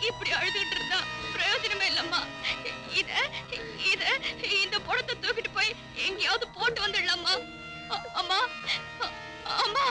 இப்படி அழுதுகிட்டு இருந்தா பிரயோஜனமே இல்லம்மா. இத இத இந்த பணத்தை தூக்கிட்டு போய் எங்கேயாவது போட்டு வந்துடலாமா? அம்மா அம்மா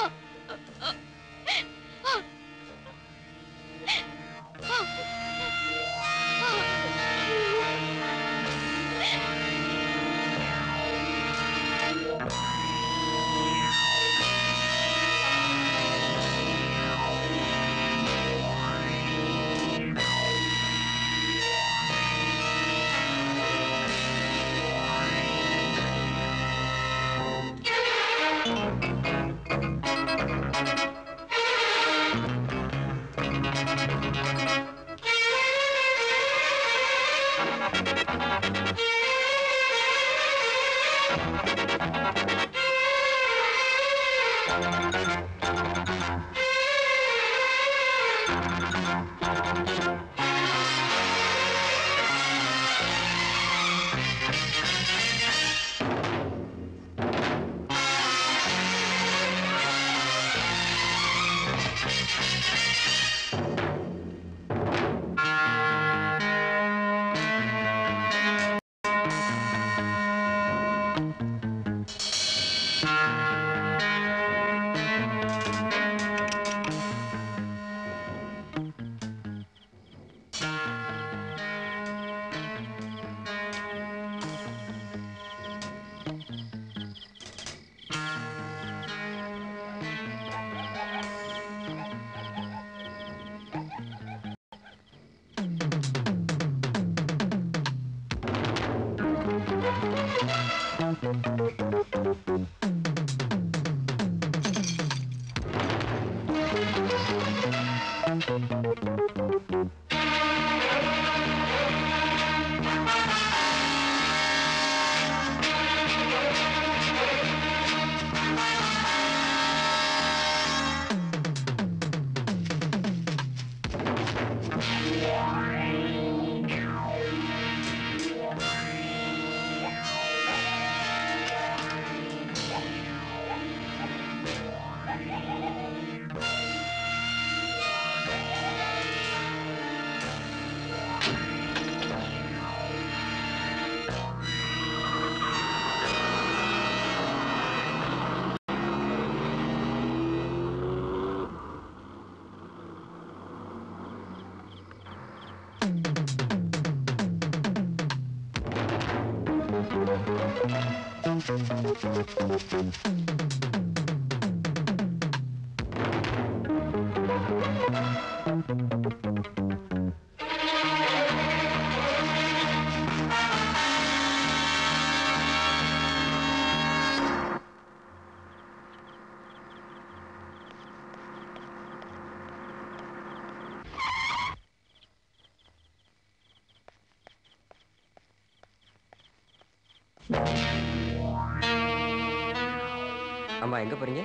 அம்மா எங்க போறீங்க?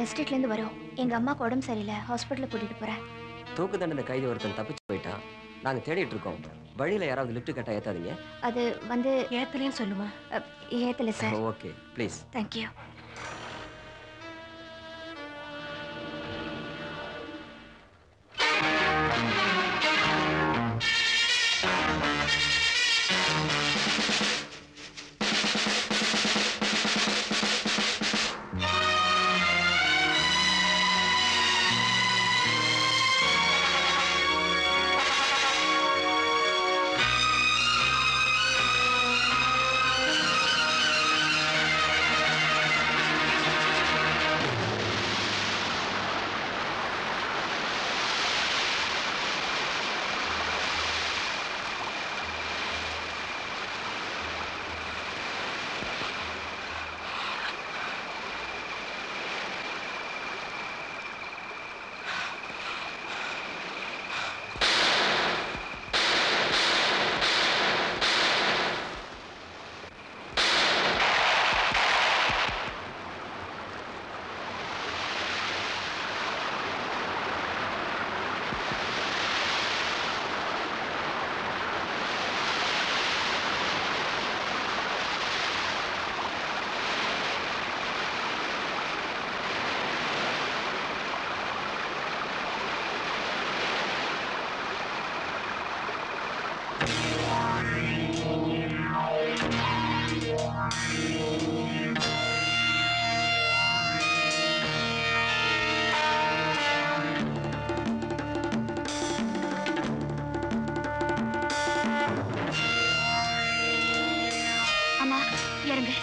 எஸ்டேட்ல இருந்து வரோம். எங்க அம்மாக்கு உடம்பு சரியில்லை, ஹாஸ்பிட்டல்ல கூட்டிட்டு போறேன். தூக்கு தண்டனை கைதி ஒருத்தன் தப்பிச்சு போயிட்டான். நாங்க தேடிட்டு இருக்கோம். வழியில யாராவது லிஃப்ட் கேட்டா ஏத்தாதீங்க. அது வந்து ஏத்தலையும் சொல்லுமா? ஏத்தல சார். Okay please. தேங்க்யூ. அம்மா இறங்கு.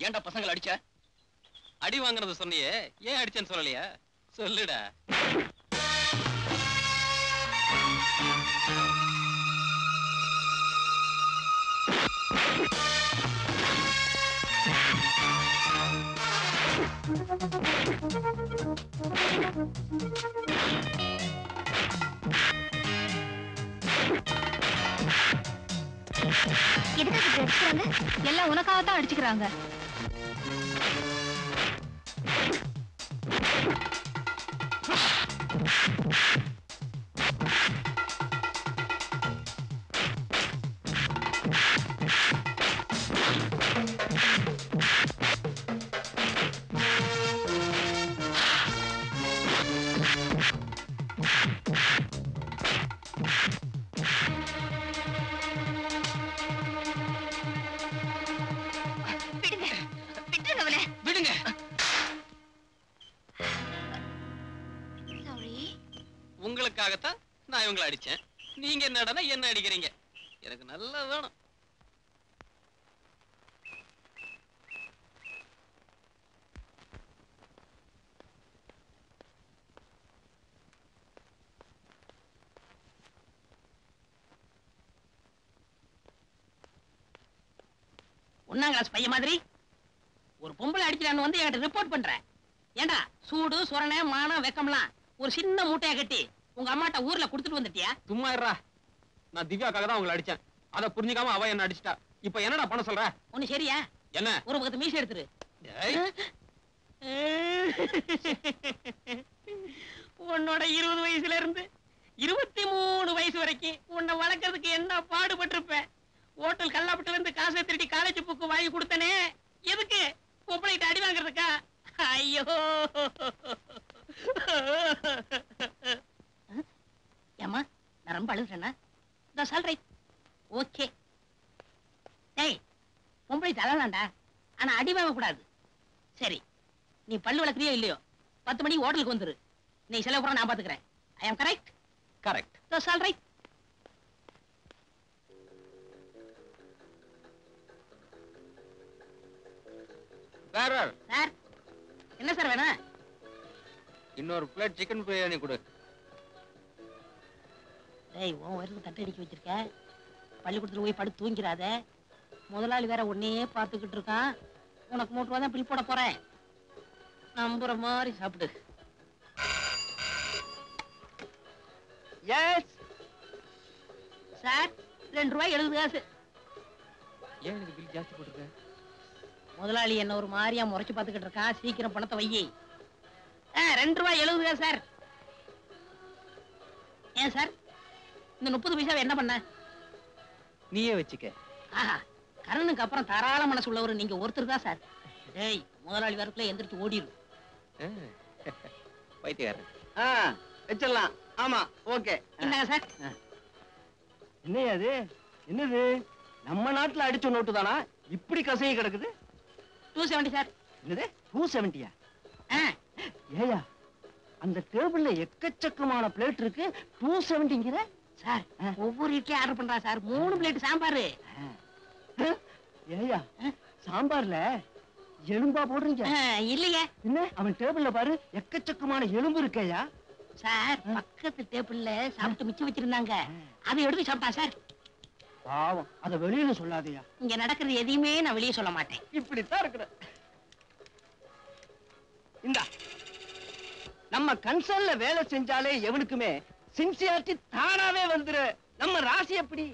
ஏன்டா பசங்களை அடிச்ச? அடி வாங்குறது சொன்னியே, ஏன் அடிச்சேன்னு சொல்லலையா? சொல்லுடா. எதுக்காக அடிச்சுக்கிறாங்க? எல்லாம் உனக்காக தான் அடிச்சுக்கிறாங்க. உங்களுக்காகத்தான் நான் இவங்களை அடிச்சேன். நீங்க என்னடா என்ன அடிக்கிறீங்க? எனக்கு நல்லா வேணும். ஒன்னாம் கிளாஸ் பையன் மாதிரி ஒரு பொம்பளை அடிக்கிறான்னு வந்து என்கிட்ட ரிப்போர்ட் பண்ற. ஏண்டா சூடு சொரணை மானம் வெக்கம்லாம் ஒரு சின்ன மூட்டையை கட்டி உங்க அம்மாட்ட ஊர்ல குடுத்துட்டு வந்துட்டியா? சும்மா இருடா. நான் திவ்யாக்காக தான் உங்களை அடிச்சேன். அதை புரிஞ்சுக்காம அவ என்ன அடிச்சிட்டா. இப்ப என்னடா பண்ண சொல்ற? ஒண்ணு சரியா? என்ன? ஒரு பக்கத்து மீசை எடுத்துரு. உன்னோட 20 வயசுல இருந்து 23 வயசு வரைக்கும் உன்னை வளர்க்கறதுக்கு என்ன பாடுபட்டிருப்பேன். ஹோட்டல் கல்லாப்பட்டுல இருந்து காசை திருடி காலேஜ் புக்கு வாங்கி கொடுத்தனே, எதுக்கு? பொம்பளைகிட்ட அடி வாங்குறதுக்கா? ஐயோ ஏமா, நான் ரொம்ப அழுதுறேன்னா ரைட் ஓகே. டேய், பொம்பளை தள்ளலாம்டா, ஆனா அடி வாங்க கூடாது. சரி, நீ பல்லு வளர்க்குறியோ இல்லையோ 10 மணிக்கு ஹோட்டலுக்கு வந்துரு. நீ செலவு கூட நான் பாத்துக்கிறேன். ஐ ஆம் correct? Correct. That's all right. Sir sir, என்ன சார் வேணும்? இன்னொரு பிளேட் சிக்கன் பிரியாணி கொடு. ஏய், உன் வயிறுக்கு தட்டை அடிக்க வச்சிருக்க. பள்ளிக்கூடத்துல போய் படுத்து தூங்கிறாத. முதலாளி வேற உன்னையே பார்த்துக்கிட்டு இருக்கான். உனக்கு 3 ரூபா தான் பில் போட போறேன். நம்புற மாதிரி சாப்பிடு. எஸ் சார், 2 ரூபாய் 70 காசு. ஏன் எனக்கு பில் ஜாஸ்தி போட்டுருக்க? முதலாளி என்ன ஒரு மாதிரியா முறைச்சு பார்த்துக்கிட்டு இருக்கான். சீக்கிரம் பணத்தை வையி. 2 ரூபாய் 70 காசு சார். ஏன் சார், இந்த 30 பைசாவை என்ன பண்ண? நீயே வச்சுக்க. ஆஹா, கரனுக்கு அப்புறம் தாராள மனசு உள்ளவர் நீங்க ஒருத்தர் தான் சார். டேய், முதலாளி வரக்குள்ள எந்திரிச்சு ஓடிடும். பைத்தியக்காரன். வச்சிடலாம். ஆமா, ஓகே. என்னங்க சார்? என்னையா அது? என்னது? நம்ம நாட்டுல அடிச்ச நோட்டு தானா இப்படி கசையை கிடக்குது? 270 சார். என்னது 270? ஆ, ஏயா, அந்த டேபிள்ல எக்கச்சக்கமான பிளேட் இருக்கு, 270ங்கிற? சார், ஒவ்வொரு இட்லி ஆர்டர் பண்றா சார். 3 பிளேட் சாம்பார். ஏயா, சாம்பார்ல எலும்பா போடுறீங்க? இல்லையே. என்ன, அவன் டேபிள்ல பாரு, எக்கச்சக்கமான எலும்பு இருக்கேயா. சார், பக்கத்து டேபிள்ல சாப்பிட்டு மிச்சம் வச்சிருந்தாங்க, அதை எடுத்து சாப்பிட்டான் சார். பாவம், அத வெளியில சொல்லாதயா. இங்க நடக்கிறது எதையுமே நான் வெளியே சொல்ல மாட்டேன். இப்படித்தான் இருக்கிற. இந்தா, நம்ம கன்சர்ன்ல வேலை செஞ்சாலே எவனுக்குமே சின்சியாரிட்டி தானாவே வந்துரு. நம்ம ராசி எப்படி?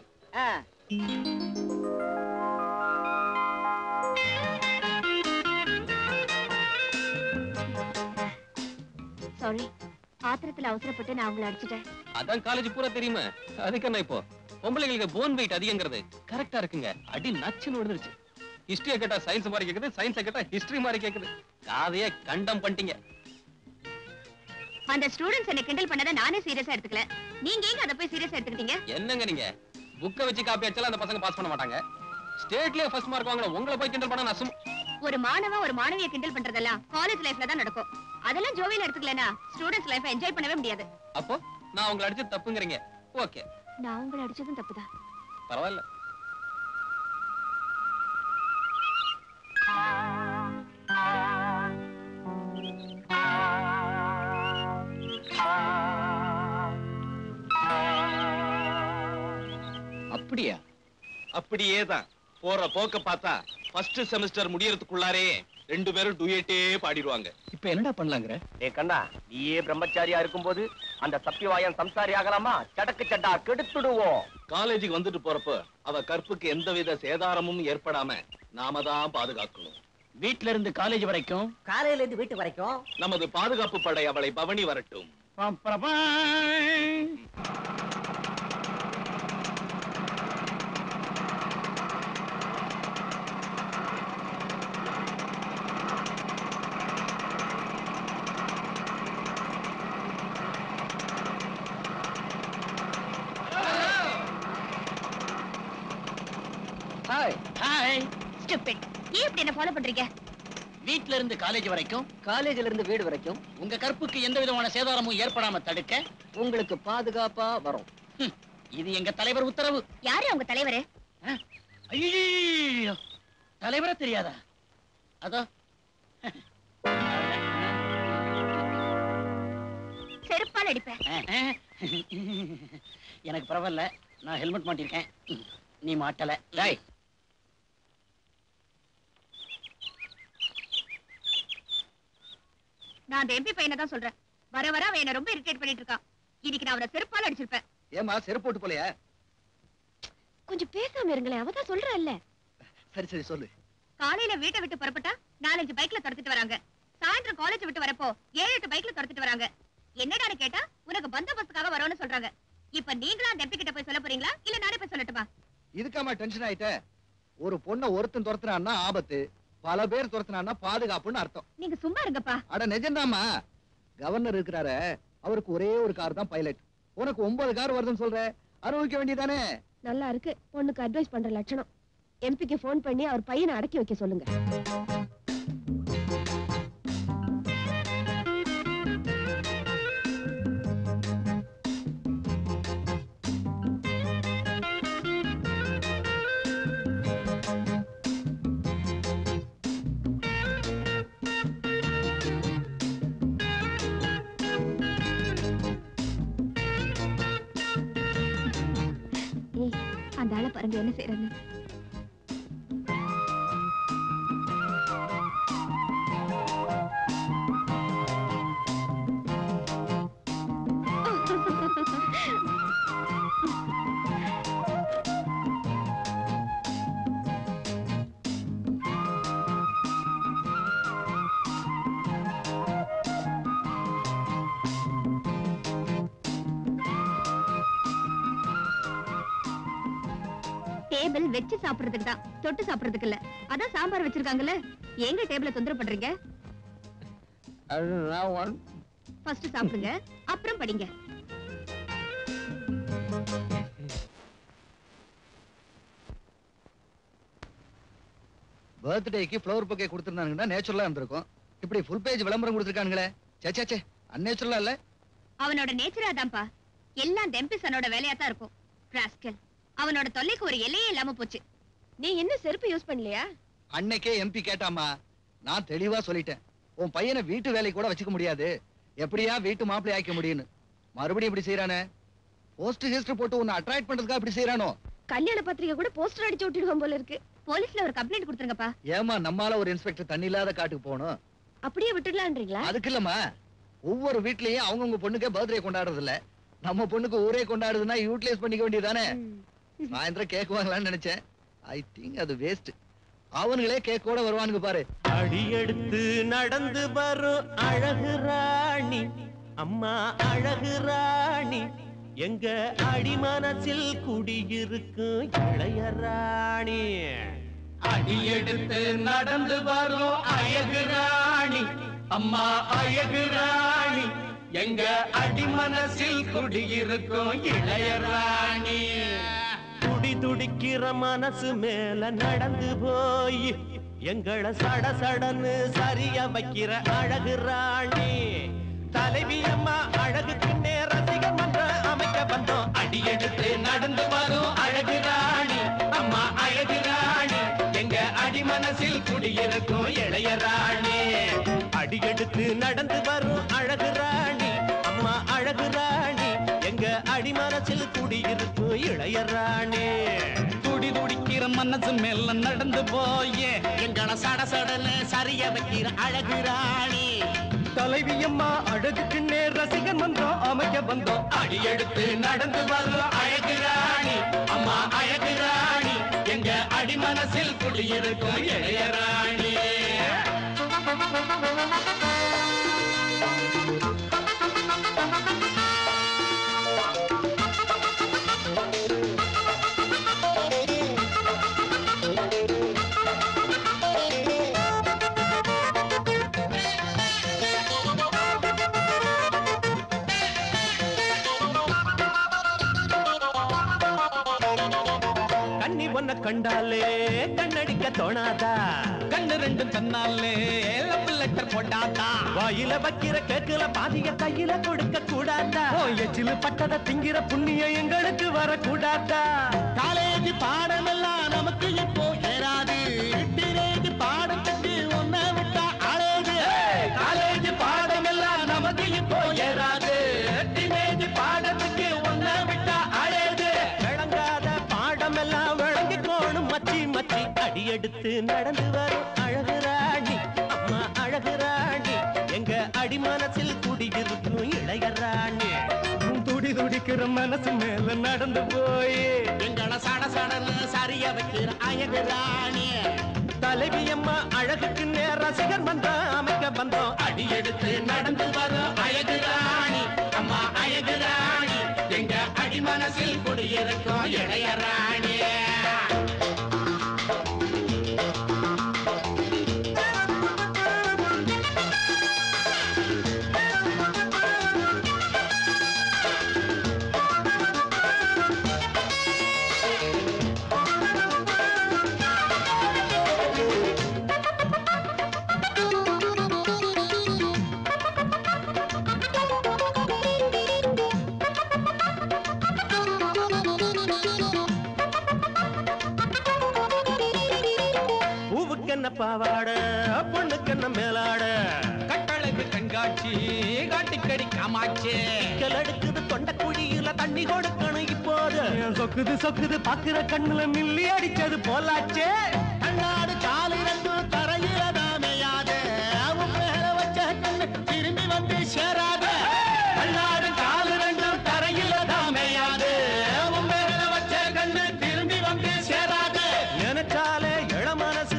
சாரி, ஆத்திரத்துல அவசரப்பட்டு நான் உங்களை அடிச்சிட்டேன். அதான் காலேஜ் பூரா தெரியுமா. அதுக்கு என்ன இப்போ பொம்பளைங்களுக்கு போன் வெயிட் அதிகங்கிறது கரெக்டா இருக்குங்க. அடி நச்சுன்னு விழுந்துருச்சு. ஹிஸ்டரியை கேட்டா சயின்ஸ் மாதிரி கேக்குது, சயின்ஸை கேட்டா ஹிஸ்டரி மாதிரி கேக்குது. காதையே கண்டம் பண்ணிட்டீங்க. அந்த ஸ்டூடண்ட்ஸ் என்ன கிண்டல் பண்ணத நானே சீரியஸா எடுத்துக்கல. நீங்க ஏங்க அத போய் சீரியஸா எடுத்துக்கிட்டீங்க? என்னங்க நீங்க புக்க வச்சு காப்பி அடிச்சாலும் அந்த பசங்க பாஸ் பண்ண மாட்டாங்க. ஸ்டேட்லயே ஃபர்ஸ்ட் மார்க் வாங்குற உங்களை போய் கிண்டல் பண்ண நான் ஒரு மாணவன் ஒரு மாணவியை கிண்டல் பண்றதெல்லாம் காலேஜ் லைஃப்ல தான் நடக்கும். அதெல்லாம் ஜோவியல் எடுத்துக்கலனா ஸ்டூடண்ட்ஸ் லைஃபை என்ஜாய் பண்ணவே முடியாது. அப்போ நான் உங்களை அடிச்சு தப்புங்கறீங்க. ஓகே, நான் உங்களை அடிச்சதும் தப்புதான். பரவாயில்ல. அப்படியா? அப்படியே தான். போற போக்க பார்த்தா ஃபர்ஸ்ட் செமஸ்டர் முடியறதுக்குள்ளாரே 2 பேரும் டூயட்டே பாடிடுவாங்க. இப்ப என்னடா பண்ணலாங்கற? ஏ கண்ணா, நீயே பிரம்மச்சாரியா இருக்கும்போது அந்த சத்தியவாயன் சம்சாரி ஆகலாமா? சடக்கு சட்டா கெடுத்துடுவோம். காலேஜுக்கு வந்துட்டு போறப்ப அவ கற்புக்கு எந்தவித சேதாரமும் ஏற்படாம நாம தான் பாதுகாக்கணும். வீட்ல இருந்து காலேஜ் வரைக்கும், காலையில இருந்து வீட்டு வரைக்கும் நமது பாதுகாப்பு படை அவளை பவனி வரட்டும். ஹாய். ஹாய். ஸ்டூபிட். ஏன் இப்படி என்ன ஃபாலோ பண்றீங்க? வீட்ல இருந்து காலேஜ் வரைக்கும், காலேஜ்ல இருந்து வீடு வரைக்கும் உங்க கற்புக்கு எந்த விதமான சேதாரமும் ஏற்படாம தடுக்க உங்களுக்கு பாதுகாப்பா வரும். இது எங்க தலைவர் உத்தரவு. யாரு உங்க தலைவரு? ஐயோ, தலைவரா தெரியாதா? அதோ செருப்பால் அடிப்பேன். எனக்கு பரவாயில்ல, நான் ஹெல்மெட் மாட்டிருக்கேன், நீ மாட்டல. டேய், நான் அந்த எம்பி பையனை தான் சொல்றேன். வர வர அவன் என்ன ரொம்ப இரிட்டேட் பண்ணிட்டு இருக்கான். இன்னைக்கு நான் அவனை செருப்பால் அடிச்சிருப்பேன். ஏமா செருப்பு போட்டு போலையா? கொஞ்சம் பேசாம இருங்களேன், அவதான் சொல்றேன்ல. சரி சரி சொல்லு. காலையில வீட்டை விட்டு புறப்பட்டா 4-5 பைக்ல துரத்திட்டு வராங்க. சாயந்தரம் காலேஜ் விட்டு வரப்போ 7-8 பைக்ல துரத்திட்டு வராங்க. என்னடான்னு கேட்டா உனக்கு பந்தோபஸ்துக்காக வரோன்னு சொல்றாங்க. இப்ப நீங்களா அந்த எம்பி கிட்ட போய் சொல்ல போறீங்களா, இல்ல நானே போய் சொல்லட்டுமா? இதுக்காம டென்ஷன் ஆயிட்ட? ஒரு பொண்ணை ஒருத்தன் துரத்துனான்னா ஆபத்து, பல பேர் துரத்துனான்னா பாதுகாப்புன்னு அர்த்தம். நீங்க சும்மா இருங்கப்பா. அட நிஜம்தாமா. கவர்னர் இருக்கிறாரு, அவருக்கு ஒரே ஒரு கார் தான் பைலட். உனக்கு 9 கார் வருதுன்னு சொல்ற, அனுபவிக்க வேண்டியதானே? நல்லா இருக்கு. பொண்ணுக்கு அட்வைஸ் பண்ற லட்சணம். எம்பிக்கு போன் பண்ணி அவர் பையனை அடக்கி வைக்க சொல்லுங்க. அந்த ஆளை பாருங்க என்ன செய்யறாங்க. டேபிள் வெச்சு சாப்பிடுறதுக்கு தான், தொட்டு சாப்பிடுறதுக்கு இல்ல. அதான் சாம்பார் வச்சிருக்காங்கல்ல. எங்க டேபிள தொந்தரவு பண்றீங்க? ஃபர்ஸ்ட் சாப்பிடுங்க, அப்புறம் படிங்க. பர்த்டேக்கு ஃப்ளவர் பொக்கே கொடுத்திருந்தாங்கன்னா நேச்சுரலா இருந்திருக்கும். இப்படி ஃபுல் பேஜ் விளம்பரம் கொடுத்திருக்கானுங்களே, சே சே, அன்நேச்சுரலா இல்ல. அவனோட நேச்சரா தான்ப்பா. எல்லாம் டெம்பிசனோட வேலையா தான் இருக்கும். ராஸ்கல், அவனோட தொல்லைக்கு ஒரு எல்லையே இல்லாம போச்சு. நீ என்ன செருப்பு யூஸ் பண்ணலையா? அன்னைக்கே எம்பி கேட்டாமா, நான் தெளிவா சொல்லிட்டேன். உன் பையனை வீட்டு வேலை கூட வச்சுக்க முடியாது, எப்படியா வீட்டு மாப்பிள்ளை ஆக்க முடியும்னு. மறுபடியும் இப்படி செய்யறானே. போஸ்ட் ஹிஸ்டரி போட்டு உன்னை அட்ராக்ட் பண்றதுக்காக இப்படி செய்யறானோ? கல்யாண பத்திரிகை கூட போஸ்டர் அடிச்சு விட்டுடுவோம் போல இருக்கு. போலீஸ்ல ஒரு கம்ப்ளைண்ட் கொடுத்துருங்கப்பா. ஏமா நம்மால ஒரு இன்ஸ்பெக்டர் தண்ணி இல்லாத காட்டுக்கு போகணும்? அப்படியே விட்டுடலான்றீங்களா? அதுக்கு இல்லம்மா, ஒவ்வொரு வீட்லயும் அவங்கவுங்க பொண்ணுக்கே பர்த்டே கொண்டாடுறது இல்ல, நம்ம பொண்ணுக்கு ஊரே கொண்டாடுதுன்னா யூட்டிலைஸ் பண்ணிக்க வேண்டியதானே. சாயந்தரம் கேக் வாங்கலாம்னு நினைச்சேன். ஐ திங்க் அது வேஸ்ட். அவனுங்களே கேக்கோட வருவானுங்க பாரு. அடி எடுத்து நடந்து வரும் அழகு ராணி, அம்மா அழகு ராணி, எங்க அடிமனசில் குடியிருக்கும் இளைய ராணி. அடி எடுத்து நடந்து வரும் அழகு ராணி, அம்மா அழகு ராணி, எங்க அடிமனசில் குடியிருக்கும் இளைய ராணி. துடி துடிக்கிற மனசு மேல நடந்து போய் எங்களை சட சடன்னு சரிய வைக்கிற அழகு ராணி. தலைவி அம்மா அழகுக்கு ரசிகர் மன்ற அமைக்க வந்தோம். அடி எடுத்து நடந்து வரும் அழகு ராணி, அம்மா அழகு ராணி, எங்க அடிமனசில் குடியிருக்கும் இளைய ராணி. அடி எடுத்து நடந்து வரும் அழகு ராணி, அம்மா அழகு ராணி, எங்க அடிமனசில் குடியிருக்கும் இளைய ராணி. மனசு மேல நடந்து போயே எங்கள சட சடன்னு சரிய வைக்கிற அழகு ராணி தலைவி அம்மா அழகுக்குன்னே ரசிகன் வந்தோம் அமைக்க வந்தோம் அடி எடுத்து நடந்து வர்றோம் அழகு ராணி அம்மா அழகு ராணி எங்க அடி மனசில் குடியிருக்கும் இளைய ராணி ஒன்ன கண்டாலே கண்ணடிக்க தோணாதா கண்ணு ரெண்டும் தன்னாலே லவ் லெட்டர் போட்டாதா வாயில வைக்கிற கேக்குல பாதிய கையில கொடுக்க கூடாதா எச்சிலு பட்டத திங்கிற புண்ணியம் எங்களுக்கு வரக்கூடாதா காலேஜ் பாடமெல்லாம் நமக்கு இப்போ ஏறாது டீனேஜ் பாடத்துக்கு ஒன்ன விட்டா அழகு காலேஜ் பாடமெல்லாம் நமக்கு இப்போ ஏறாது டீனேஜ் பாடத்துக்கு ஒன்ன விட்டா அழகு விளங்காத பாடமெல்லாம் மச்சி மச்சி அடி எடுத்து நடந்து வரும் அழகு ராணி அம்மா அழகு ராணி எங்க அடி மனசில் குடியிருக்கும் இளைய ராணி துடி துடிக்கிற மனசு மேல நடந்து போய் எங்கள சட சடன்னு சரிய வைக்கிற அழகு ராணி தலைவி அம்மா அழகுக்கு ரசிகர் வந்தோம் அமைக்க வந்தோம் அடி எடுத்து நடந்து வரும் அழகு ராணி அம்மா அழகு ராணி எங்க அடி மனசில் குடியிருக்கும் இளைய ராணி பாவாட பொண்ணுக்கு என்ன மேலாட கட்டழகு கண்காட்சி காட்டுக்கடி காமாட்சி எடுக்குது தொண்ட குழியில தண்ணி கொடுக்கணும் இப்போது சொக்குது சொக்குது பாக்குற கண்ணுல மில்லி அடிச்சது போலாச்சே கண்ணாடு காலு ரெண்டும் தரையில தாமையாது அவன் மேல வச்ச கண்ணு திரும்பி வந்து சேராது கண்ணாடு காலு ரெண்டும் தரையில தாமையாது அவன் மேல வச்ச கண்ணு திரும்பி வந்து சேராது நினைச்சாலே இளமனசு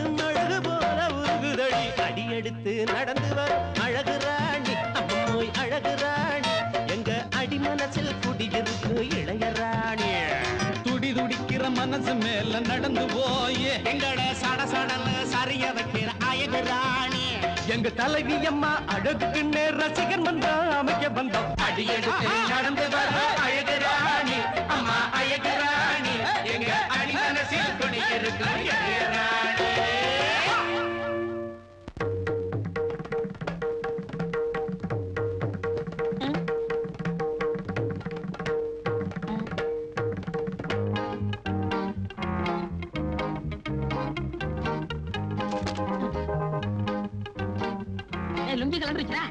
அடி எடுத்து நடந்து வரும் அழகு ராணி அம்மோய் அழகு ராணி எங்க அடி மனசில் குடியிருக்கு இளைய ராணி துடி துடிக்கிற மனசு மேல நடந்து போய் எங்கட சட சடன்னு சரிய வைக்கிற அழகு ராணி எங்க தலைவி அம்மா அழகுக்கு ரசிகன் வந்தோம் அமைக்க வந்தோம் அடி எடுத்து நடந்து வரும் அழகு ராணி அம்மா அழகு ராணி எங்க அடி மனசில் குடியிருக்கு இளைய ராணி லுங்கி கலந்துருச்சா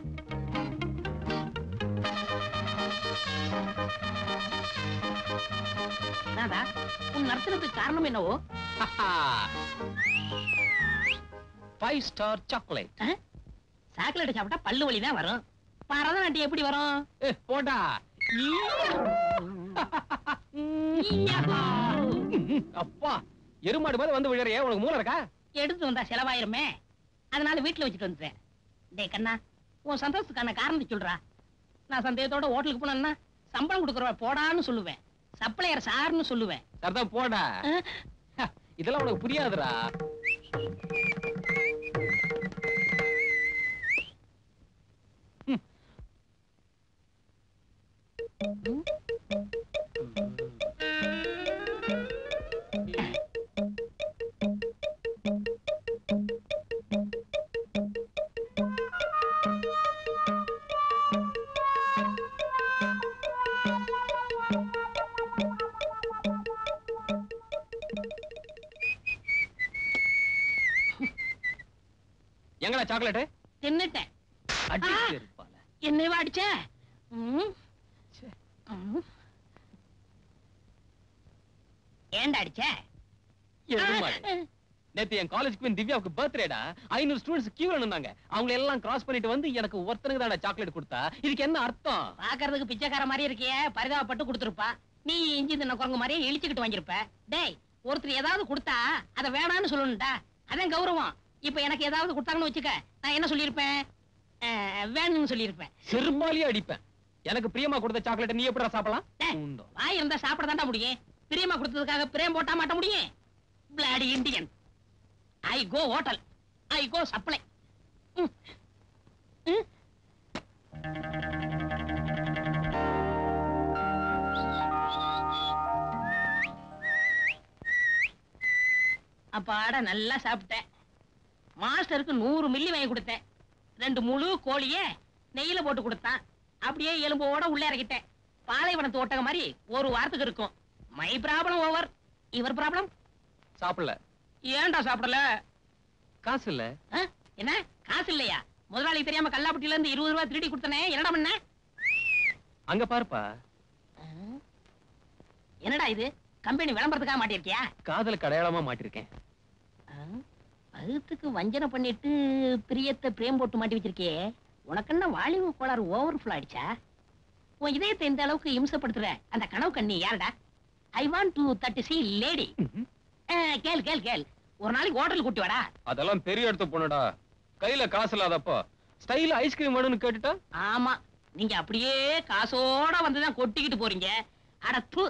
உன் நர்த்தனத்துக்கு காரணம் என்னவோ 5 ஸ்டார் சாக்லேட் சாக்லேட் சாப்பிட்டா பல்லு வலி தான் வரும் பரதநாட்டியம் எப்படி வரும் போடா அப்பா எருமாடு மாதிரி வந்து விழறிய உனக்கு மூளை இருக்கா எடுத்து வந்தா செலவாயிருமே அதனால வீட்டுல வச்சுட்டு வந்துட்டேன் டே கண்ணா உன் சந்தோஷத்துக்கான காரணத்தை சொல்றா நான் சந்தேகத்தோட ஹோட்டலுக்கு போனேன்னா சம்பளம் கொடுக்குறவ போடான்னு சொல்லுவேன் சப்ளையர் சார்னு சொல்லுவேன் சரிதான் போடா இதெல்லாம் உனக்கு புரியாதுடா எங்கடா சாக்லேட் தின்னுட்டேன் என்னைவா அடிச்ச ஏண்டா அடிச்ச எருமாடு. நேத்து என் காலேஜ் குயின் திவ்யாவுக்கு பர்த்டேடா. 500 ஸ்டூடண்ட்ஸ் கியூல நின்னாங்க. அவங்க எல்லாம் கிராஸ் பண்ணிட்டு வந்து எனக்கு ஒருத்தனுக்கு தான் சாக்லேட் கொடுத்தா. இதுக்கு என்ன அர்த்தம்? பாக்குறதுக்கு பிச்சைக்கார மாதிரி இருக்கியே, பரிதாபப்பட்டு கொடுத்துருப்பா. நீ இஞ்சி தின்ன குரங்கு மாதிரியே இழிச்சுக்கிட்டு வாங்கிருப்ப. டேய், ஒருத்தர் ஏதாவது கொடுத்தா அதை வேணான்னு சொல்லணும்டா. அதான் கௌரவம். இப்ப எனக்கு ஏதாவது கொடுத்தாங்கன்னு வச்சுக்க, நான் என்ன சொல்லியிருப்பேன்? வேணும்னு சொல்லியிருப்பேன். செருமாலியே அடிப்பேன். எனக்கு பிரியமா கொடுத்த சாக்லேட் நீ எப்படிடா சாப்பிடலாம்? வாய் இருந்தா சாப்பிட தாண்டா முடியும். பிரியமா கொடுத்ததுக்காக பிரேம் போட்டா மாட்ட முடியும்? Bloody Indian. I go hotel, I go supply. அப்பாட நல்லா சாப்பிட்டேன். மாஸ்டருக்கு 100 மில்லி வாங்கி கொடுத்தேன். 2 முழு கோழியே நெய்யில போட்டு கொடுத்தான். அப்படியே எலும்போட உள்ள இறக்கிட்டேன். பாலைவனத்து ஒட்டக மாதிரி ஒரு வாரத்துக்கு இருக்கும். My problem over. இவர் ப்ராப்ளம் சாப்பிடல. ஏன்டா சாப்பிடல? காசு இல்ல. என்ன காசு இல்லையா? முதலாளி தெரியாம கல்லாப்பட்டியில இருந்து 20 ரூபாய் திருடி கொடுத்தனே, என்னடா பண்ண? அங்க பாருப்பா. என்னடா இது? கம்பெனி விளம்பரத்துக்காக மாட்டிருக்கியா? காதலுக்கு அடையாளமா மாட்டிருக்கேன். பகுத்துக்கு வஞ்சனை பண்ணிட்டு பிரியத்தை பிரேம் போட்டு மாட்டி வச்சிருக்கியே, உனக்கு என்ன வாலிப கோளாறு ஓவர்ஃபுல் ஆயிடுச்சா? உன் இதயத்தை இந்த அளவுக்கு இம்சப்படுத்துற அந்த கனவு கண்ணி யாருடா? I want to that C lady. கேள் கேள் கேள், ஒரு நாளைக்கு ஹோட்டல் கூட்டி வாடா. அதெல்லாம் பெரிய இடத்து பொண்ணுடா. கையில காசு இல்லாதப்போ ஸ்டைல் ஐஸ்கிரீம் வேணும்னு கேட்டுட்டா? ஆமா, நீங்க அப்படியே காசோட வந்துதான் கொட்டிக்கிட்டு போறீங்க. அடத்து,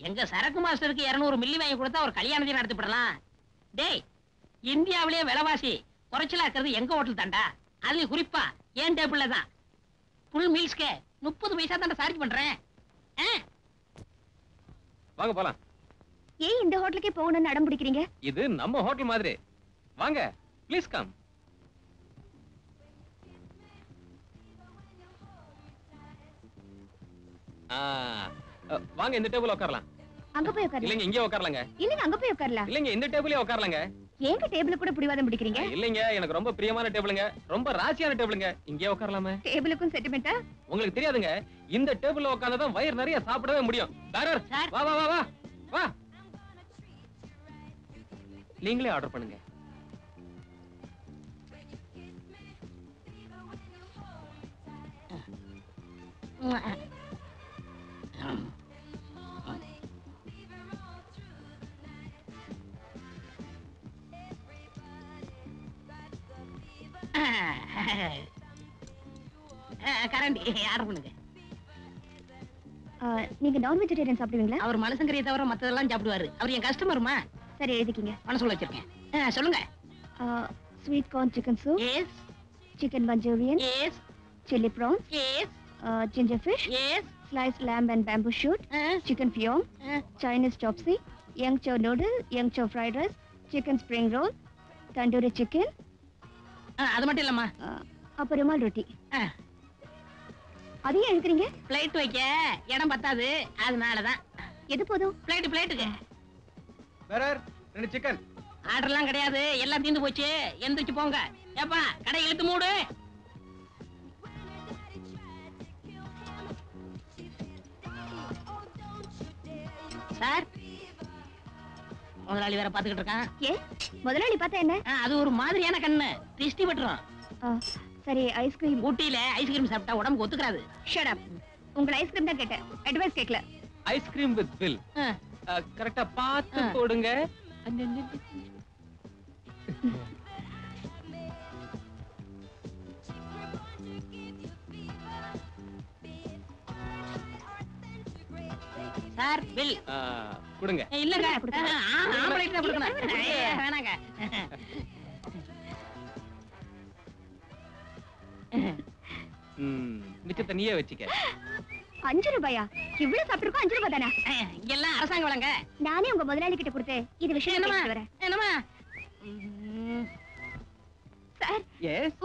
எங்க சரக்கு மாஸ்டருக்கு 200 மில்லி வாங்கி கொடுத்தா ஒரு கல்யாணத்தையும் நடத்திவிடலாம். டேய், இந்தியாவிலேயே விலைவாசி குறைச்சலா இருக்கிறது எங்க ஹோட்டல் தாண்டா. அதுலயும் குறிப்பா ஏன் டேபிள்ல தான். ஃபுல் மீல்ஸ்க்கு 30 பைசா தாண்டா சார்ஜ் பண்றேன். வாங்க போலாம். ஏன் இந்த ஹோட்டலுக்கே போகணும்னு அடம் பிடிக்கிறீங்க? இது நம்ம ஹோட்டல் மாதிரி. வாங்க, ப்ளீஸ் கம். வாங்க, இந்த டேபிள் உட்காரலாம். அங்க போய் உட்காரலாம். இல்லங்க, இங்கே உட்காரலாங்க. இல்லங்க, அங்க போய் உட்காரலாம். இல்லங்க, இந்த டேபிளே உட்காரலாங்க. ஏங்க டேபிள் கூட பிடிவாதம் பிடிக்கிறீங்க? இல்லங்க, எனக்கு ரொம்ப பிரியமான டேபிளுங்க. ரொம்ப ராசியான டேபிளுங்க. இங்கே உட்காரலாமே. டேபிளுக்கும் சென்டிமெண்டா? உங்களுக்கு தெரியாதுங்க, இந்த டேபிள்ல உட்கார்ந்தா வயிறு நிறைய சாப்பிடவே முடியும். பேரர், வா வா வா வா வா. நீங்களே ஆர்டர் பண்ணுங்க. கரண்டி ஆர்டர் பண்ணுங்க. நீங்க நான் வெஜிடேரியன் சாப்பிடுவீங்களா? அவர் மனசங்கரியை தவிர மத்ததெல்லாம் சாப்பிடுவாரு. அவர் என் கஸ்டமர்மா. சரி, எழுதிக்கீங்க. மனசுல வச்சிருக்கேன். சொல்லுங்க. Sweet corn chicken soup. Yes. Chicken manchurian. Yes. chili prawns. Yes. Ginger fish. Yes. Sliced lamb and bamboo shoot. Chicken fion. Chinese chopsy. Young chow noodle. Young chow fried rice. Chicken spring roll. Tandoori chicken. அது மட்டும் இல்லம்மா. அப்ப ருமால் ரொட்டி. அதையும் எழுதுறீங்க? Plate வைக்க இடம் பத்தாது, அதனாலதான். எது போதும்? பிளேட்டுக்கு. பேரர், 2 சிக்கன். ஆர்டர்லாம் கிடையாது, எல்லாம் தீந்து போச்சு. எந்திரிச்சு போங்க. ஏப்பா, கடை இழுத்து மூடு. சார், முதலாளி வேற பாத்துக்கிட்டு இருக்கான். ஏ, முதலாளி பார்த்தா என்ன? அது ஒரு மாதிரியான கண்ணு, திருஷ்டி பட்டுரும். சரி, ஐஸ்கிரீம். ஊட்டியில ஐஸ்கிரீம் சாப்பிட்டா உடம்புக்கு ஒத்துக்கிறாது. Shut up. உங்க ஐஸ்கிரீம் தான் கேட்டேன், அட்வைஸ் கேட்கல. Ice cream with bill. கரெக்ட்டா பார்த்து போடுங்க. சார், பில் கொடுங்க. இல்லங்க, ஆம்பளைக்கு தான் கொடுக்கணும். வேணாங்க. மிச்சத்தை நீயே வச்சுக்க. 5 ரூபாயா? இவ்வளவு சாப்பிட்டுருக்கோம். 5 ரூபாய் தானே? எல்லாம் அரசாங்க வழங்க. நானே உங்க முதலாளி கிட்ட கொடுத்து இது விஷயம் வரேன். என்னமா சார்,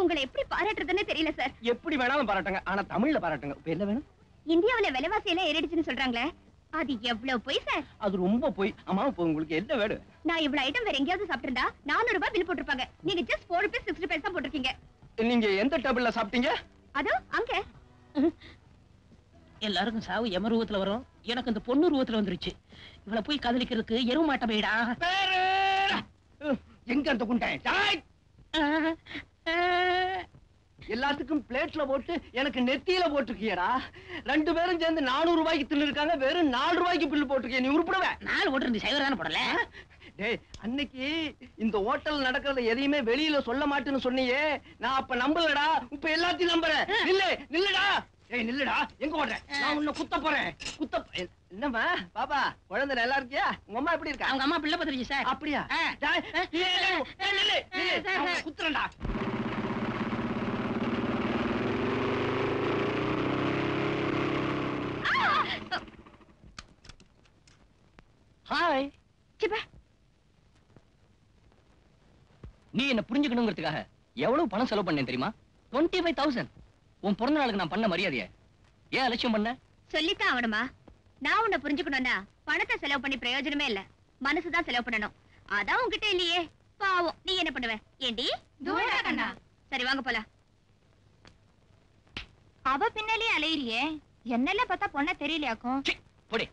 உங்களை எப்படி பாராட்டுறதுன்னு தெரியல சார். எப்படி வேணாலும் பாராட்டுங்க, ஆனா தமிழ்ல பாராட்டுங்க. என்ன வேணும்? இந்தியாவுல விலைவாசி எல்லாம் ஏறிடுச்சுன்னு சொல்றாங்களே, அது எவ்வளவு பொய் சார்? அது ரொம்ப பொய். அம்மா, உங்களுக்கு என்ன வேணும்? நான் இவ்வளவு ஐட்டம் வேற எங்கேயாவது சாப்பிட்டிருந்தா 400 ரூபாய் பில் போட்டிருப்பாங்க. நீங்க ஜஸ்ட் 4 rupees 60 paisa தான் போட்டிருக்கீங்க. நீங்க எந்த டேபிள்ல சாப்பிட்டீங்க? அதோ அங்க. எல்லாருக்கும் சாவு எமருவத்துல வரும், எனக்கு இந்த பொண்ணு ரூபத்துல வந்துருச்சு. இவளை போய் காதலிக்கிறதுக்கு எருவு மாட்ட போயிடா. திங்கிறத கொண்டேன். எல்லாத்துக்கும் பிளேட்ல போட்டு எனக்கு நெத்தியில போட்டுக்கியடா. 2 பேரும் சேர்ந்து 400 ரூபாய்க்கு தின்னு இருக்காங்க, வெறும் 4 ரூபாய்க்கு பில்லு போட்டுக்கிய. நீ உருப்படுவ? 4 போட்டு சைவர் தானே போடல. டேய், அன்னைக்கு இந்த ஹோட்டல் நடக்கிறத எதையுமே வெளியில சொல்ல மாட்டேன்னு சொன்னியே, நான் அப்ப நம்பலடா. இப்ப எல்லாத்தையும் நம்புறேன். நில்லுடா. ஏய் நில்லுடா. எங்க ஓடுற? நான் உன்னை குத்த போறேன். என்னம்மா பாப்பா, குழந்தை நல்லா இருக்கியா? உங்க அம்மா எப்படி இருக்கா? அவங்க அம்மா பிள்ளை பத்திரிச்சு சார். அப்படியா? குத்துறேன்டா. ஹாய். நீ என்ன புரிஞ்சுக்கணுங்கிறதுக்காக எவ்வளவு பணம் செலவு பண்ணேன் தெரியுமா? 25,000. உன் பிறந்த நாளுக்கு நான் பண்ண மரியாதைய ஏன் அலட்சியம் பண்ண? சொல்லித்தான் ஆகணுமா? நான் உன்னை புரிஞ்சுக்கணும்னா பணத்தை செலவு பண்ணி பிரயோஜனமே இல்ல, மனசுதான் செலவு பண்ணணும். அதான் உன்கிட்ட இல்லையே. பாவம், நீ என்ன பண்ணுவ? ஏண்டி? சரி வாங்க போலாம். அவ பின்னாலே அலையிறியே, என்னெல்லாம் பார்த்தா பொண்ண தெரியலையாக்கும். போடி.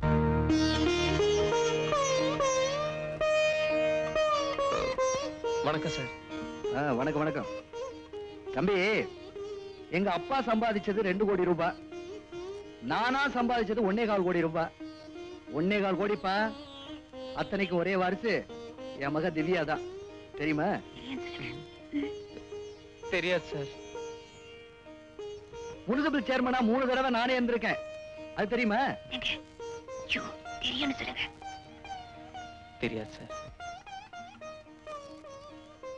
வணக்கம் சார். வணக்கம் வணக்கம். தம்பி, எங்க அப்பா சம்பாதிச்சது 2 கோடி ரூபாய், நானா சம்பாதிச்சது 1.25 கோடி ரூபாய். 1.25 கோடிப்பா. அத்தனைக்கு ஒரே வாரிசு என் மக திவ்யா தான். தெரியுமா? தெரியாது சார். முனிசிபல் சேர்மனா 3 தடவை நானே இருந்திருக்கேன். அது தெரியுமா? தெரியாது சார்.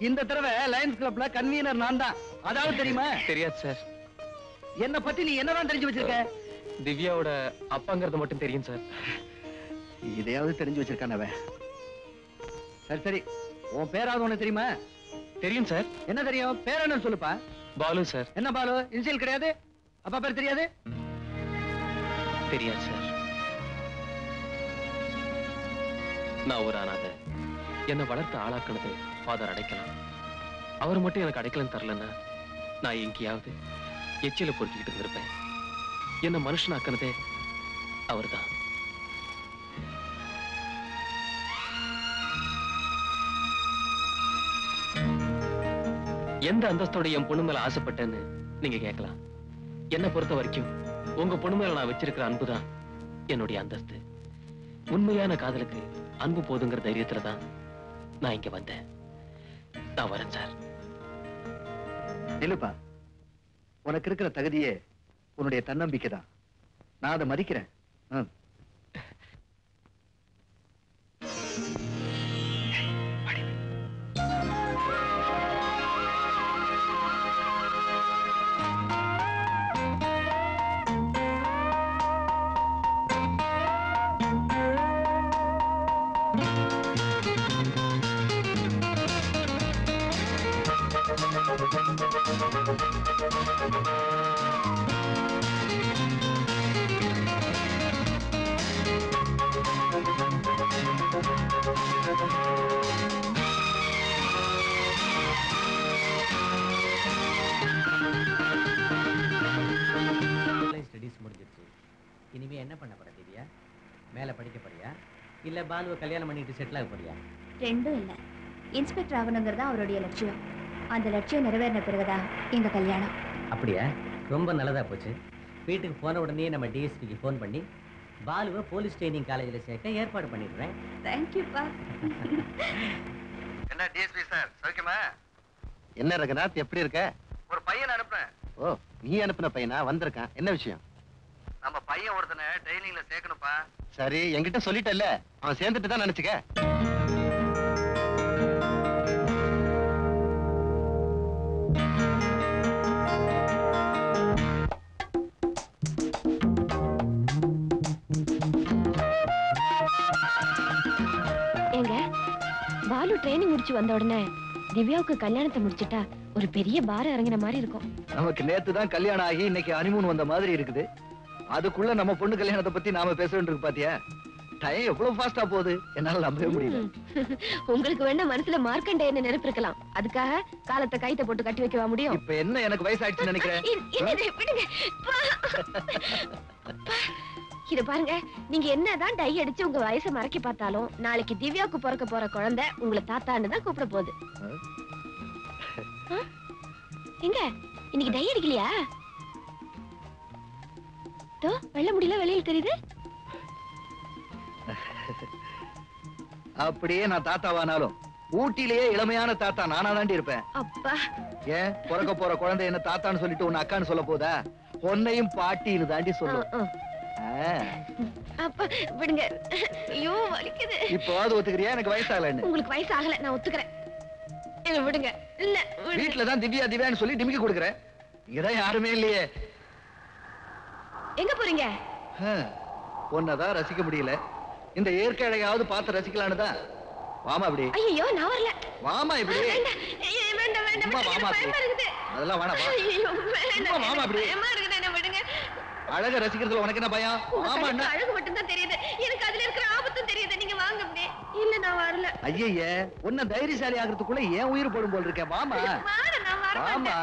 இந்த தடவை லயன்ஸ் கிளப்ல கன்வீனர் நான் தான். அதாவது தெரியுமா? தெரியாது சார். என்ன பத்தி நீ என்னதான் தெரிஞ்சு வச்சிருக்க? திவ்யாவோட அப்பாங்கிறது மட்டும் தெரியும் சார். இதையாவது தெரிஞ்சு வச்சிருக்கானவ. சரி சரி, உன் பேராவது ஒண்ணு தெரியுமா? தெரியும் சார். என்ன தெரியும்? பேர் என்ன சொல்லுப்பா? பாலு சார். என்ன பாலு? இனிஷியல் கிடையாது? அப்பா பேர் தெரியாது? தெரியாது சார். நான் ஒரு அனாதை. என்ன வளர்த்து ஆளாக்குனது ஃபாதர் அடைக்கலாம். அவர் மட்டும் எனக்கு அடைக்கலம் தரலன்னா நான் எங்கேயாவது எச்சில பொறுக்கிட்டு இருந்திருப்பேன். என்ன மனுஷனாக்குனதே அவர்தான். எந்த அந்தஸ்தோட என் பொண்ணு மேல ஆசைப்பட்டேன்னு நீங்க கேட்கலாம். என்ன பொறுத்த வரைக்கும் உங்க பொண்ணு மேல நான் வச்சிருக்கிற அன்புதான் என்னுடைய அந்தஸ்து. உண்மையான காதலுக்கு அன்பு போதுங்கிற தைரியத்துலதான் நான் இங்க வந்தேன். நான் வரேன் சார். இல்லப்பா, உனக்கு இருக்கிற தகுதியே உன்னுடைய தன்னம்பிக்கை தான். நான் அதை மதிக்கிறேன். இனிமே என்ன பண்ண போற திவ்யா? மேல படிக்க போறியா இல்ல பாலுவை கல்யாணம் பண்ணிட்டு செட்டில் ஆக போறியா? ரெண்டும் இல்ல. இன்ஸ்பெக்டர் ஆகணுங்கிறதா அவருடைய லட்சியம். அந்த லட்சியம் நிறைவேறின பிறகுதான் இந்த கல்யாணம். அப்படியா? ரொம்ப நல்லதா போச்சு. வீட்டுக்கு போன உடனே நம்ம டிஎஸ்பிக்கு ஃபோன் பண்ணி பாலுவை போலீஸ் ட்ரைனிங் காலேஜில் சேர்க்க ஏற்பாடு பண்ணிடுறேன். தேங்க்யூப்பா. என்ன டிஎஸ்பி சார், சௌக்கியமா? என்ன ரங்கநாத், எப்படி இருக்க? ஒரு பையன் அனுப்புறேன். ஓ, நீ அனுப்புன பையனா? வந்திருக்கான். என்ன விஷயம்? நம்ம பையன் ஒருத்தனை ட்ரைனிங்ல சேர்க்கணும்பா. சரி, என்கிட்ட சொல்லிட்டல்ல, அவன் சேர்ந்துட்டு தான் நினைச்சுக்க. ஏங்க, பாலு ட்ரைனிங் முடிச்சு வந்த உடனே திவ்யாவுக்கு கல்யாணத்தை முடிச்சிட்டா ஒரு பெரிய பாரம் இறங்கின மாதிரி இருக்கும். நமக்கு நேத்து தான் கல்யாணம் ஆகி இன்னைக்கு ஹனிமூன் வந்த மாதிரி இருக்குது. அதுக்குள்ள நம்ம பொண்ணு கல்யாணத்தை பத்தி நாம பேச வேண்டியிருக்கு. பாத்தியா, டைம் எவ்வளவு ஃபாஸ்டா போகுது, என்னால நம்பவே முடியல. உங்களுக்கு வேணா மனசுல மார்க்கண்டேயன்னு நினைப்பு இருக்கலாம், அதுக்காக காலத்தை கைத்த போட்டு கட்டி வைக்கவா முடியும்? இப்ப என்ன எனக்கு வயசாயிடுச்சுன்னு நினைக்கிறேன். இது பாருங்க, நீங்க என்னதான் டை அடிச்சு உங்க வயசை மறைக்க பார்த்தாலும் நாளைக்கு திவ்யாவுக்கு பிறக்க போற குழந்தை உங்களை தாத்தான்னு தான் கூப்பிட போகுது. எங்க இன்னைக்கு டை அடிக்கலையா? வெள்ள முடியல வெளியில தெரியுது. அப்படியே நான் தாத்தாவானாலும் ஊட்டிலேயே இளமையான தாத்தா நானா தாண்டி இருப்பேன். அப்பா ஏன் பிறக்க போற குழந்தை என்ன தாத்தான்னு சொல்லிட்டு உன்னை அக்கான்னு சொல்ல போதா? உன்னையும் பாட்டின்னு தாண்டி சொல்லும். அப்பா விடுங்க. ஐயோ வலிக்குது. இப்போது ஒத்துக்கிறியா எனக்கு வயசாகலன்னு? உங்களுக்கு வயசு ஆகல, நான் ஒத்துக்கிறேன். என்ன விடுங்க. இல்ல வீட்டுல தான் திவ்யா திவ்யான்னு சொல்லி டிமிக்கி கொடுக்குறேன். இங்கதான் யாருமே இல்லையே. எங்க போறீங்க? உன்னதான் ரசிக்க முடியல. இந்த இயற்கை அழகாவது பார்த்து ரசிக்கலான்னு தான். வாமா இப்படி. ஐயோ நான் வரல. வாமா இப்படி. வேண்டாம் வேண்டாம். பயமா இருக்குது. அதெல்லாம் வேணாம். ஐயோ வேண்டாம். வாமா இப்படி. பயமா இருக்குது. என்ன விடுங்க. அழக ரசிக்கிறதுல உனக்கு என்ன பயம்? ஆமா அண்ணா. அழகு மட்டும் தான் தெரியுது. எனக்கு அதுல இருக்கிற ஆபத்தும் தெரியுது. நீங்க வாங்க அப்படியே. இல்ல நான் வரல. ஐயே உன்ன தைரியசாலி ஆகிறதுக்குள்ள ஏன் உயிர் போடும் போல் இருக்கே. வாமா. நான் வர வாமா.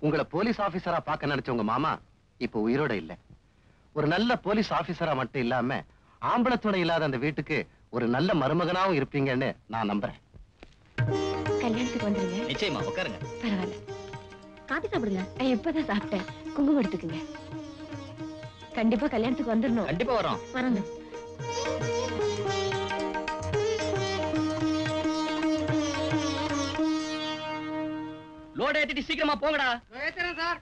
உங்களை போலீஸ் ஆபீசரா பார்க்க நினைச்ச உங்க மாமா இப்ப உயிரோட இல்ல. ஒரு நல்ல போலீஸ் ஆபீசரா மட்டும் இல்லாம ஆம்பளை துணை இல்லாத அந்த வீட்டுக்கு ஒரு நல்ல மருமகனாவும் இருப்பீங்கன்னு நான் நம்புறேன். கல்யாணத்துக்கு வந்துருங்க. நிச்சயமா உட்காருங்க. பரவாயில்ல. காபி சாப்பிடுங்க. இப்பதான் சாப்பிட்டேன். குங்குமம் எடுத்துக்குங்க. கண்டிப்பா கல்யாணத்துக்கு வந்துடணும். கண்டிப்பா வரோம். வரங்க. லோட ஏத்திட்டு சீக்கிரமா போங்கடா. ஏத்துறேன் சார்.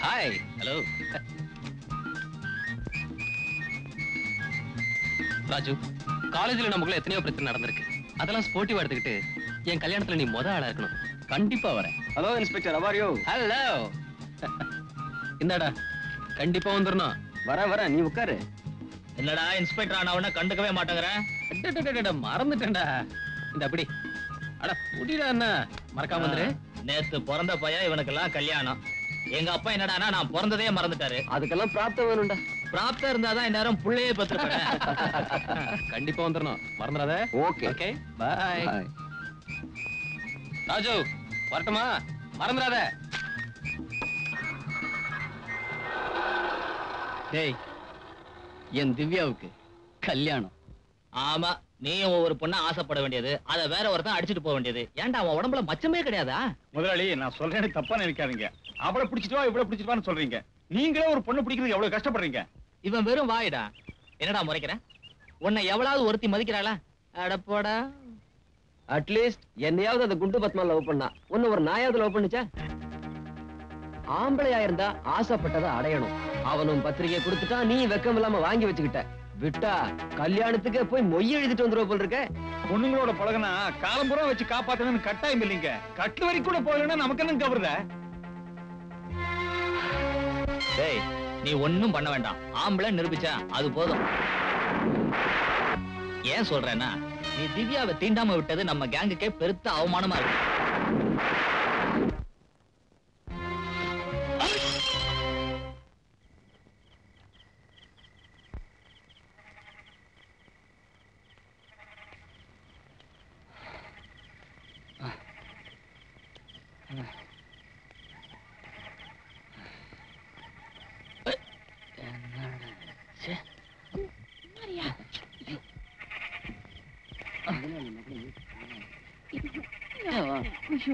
ஹாய். ஹலோ ராஜு, காலேஜ்ல நமக்குள்ள எத்தனையோ பிரச்சனை நடந்திருக்கு. அதெல்லாம் ஸ்போர்ட்டிவா எடுத்துக்கிட்டு என் கல்யாணத்துல நீ முத ஆளா இருக்கணும். கண்டிப்பா வரேன். Hello inspector, how are you? Hello. இந்தாடா, கண்டிப்பா வந்துடணும். வரேன், நீ உட்காரு. என்னடா இன்ஸ்பெக்டர் ஆனவன கண்டுக்கவே மாட்டேங்கறேன். மறந்துட்டேன்டா. இந்த அப்படி அட புடிடா. என்ன மறக்காம வந்துரு. நேத்து பிறந்த பையன், இவனுக்கெல்லாம் கல்யாணம். எங்க அப்பா என்னடானா நான் பிறந்ததே மறந்துட்டாரு. அதுக்கெல்லாம் பிராப்தம் வேணும்டா. பிராப்தம் இருந்தாதான் இந்நேரம் புள்ளையே பெற்றிருப்பேன். கண்டிப்பா வந்துடணும். மறந்துடாத. Okay okay bye. ராஜு வரட்டுமா? மறந்துடாத. டேய், என் திவ்யாவுக்கு கல்யாணம். ஆமா, நீயும் ஒவ்வொரு பொண்ணா ஆசைப்பட வேண்டியது, அதை வேற ஒருத்தன் அடிச்சுட்டு போக வேண்டியது. ஏன்டா அவன் உடம்புல மச்சமே கிடையாதா? முதலாளி, நான் சொல்றேன்னு தப்பா நினைக்காதீங்க. அவளை பிடிச்சிட்டு வா, இவ்வளவு பிடிச்சிட்டு வான்னு சொல்றீங்க. நீங்களே ஒரு பொண்ணு பிடிக்கிறது எவ்வளவு கஷ்டப்படுறீங்க. இவன் வெறும் வாயிடா. என்னடா முறைக்கிறேன்? உன்னை எவ்வளவு ஒருத்தி மதிக்கிறாளா? அடப்போடா. அட்லீஸ்ட் என்னையாவது அந்த குண்டு பத்மா லவ் பண்ணா, ஒன்னு ஒரு நாயாவது லவ் பண்ணுச்சா? ஆம்பளையா இருந்தா ஆசைப்பட்டதை அடையணும். அவனும் பத்திரிகை கொடுத்துட்டா, நீ வெக்கம் இல்லாம வாங்கி வச்சுக்கிட்ட. விட்டா கல்யாணத்துக்கு போய் மொய் எழுதிட்டு வந்துருவ போல் இருக்க. பொண்ணுங்களோட பழகனா காலம்புறா வச்சு காப்பாத்தணும்னு கட்டாயம் இல்லைங்க. கட்டு வரைக்கும் கூட போகலன்னா நமக்கு என்ன கவருத? டேய், நீ ஒண்ணும் பண்ண வேண்டாம். ஆம்பளை நிரூபிச்சா அது போதும். ஏன் சொல்றேன்னா, நீ திவ்யாவை தீண்டாம விட்டது நம்ம கேங்குக்கே பெருத்த அவமானமா இருக்கு.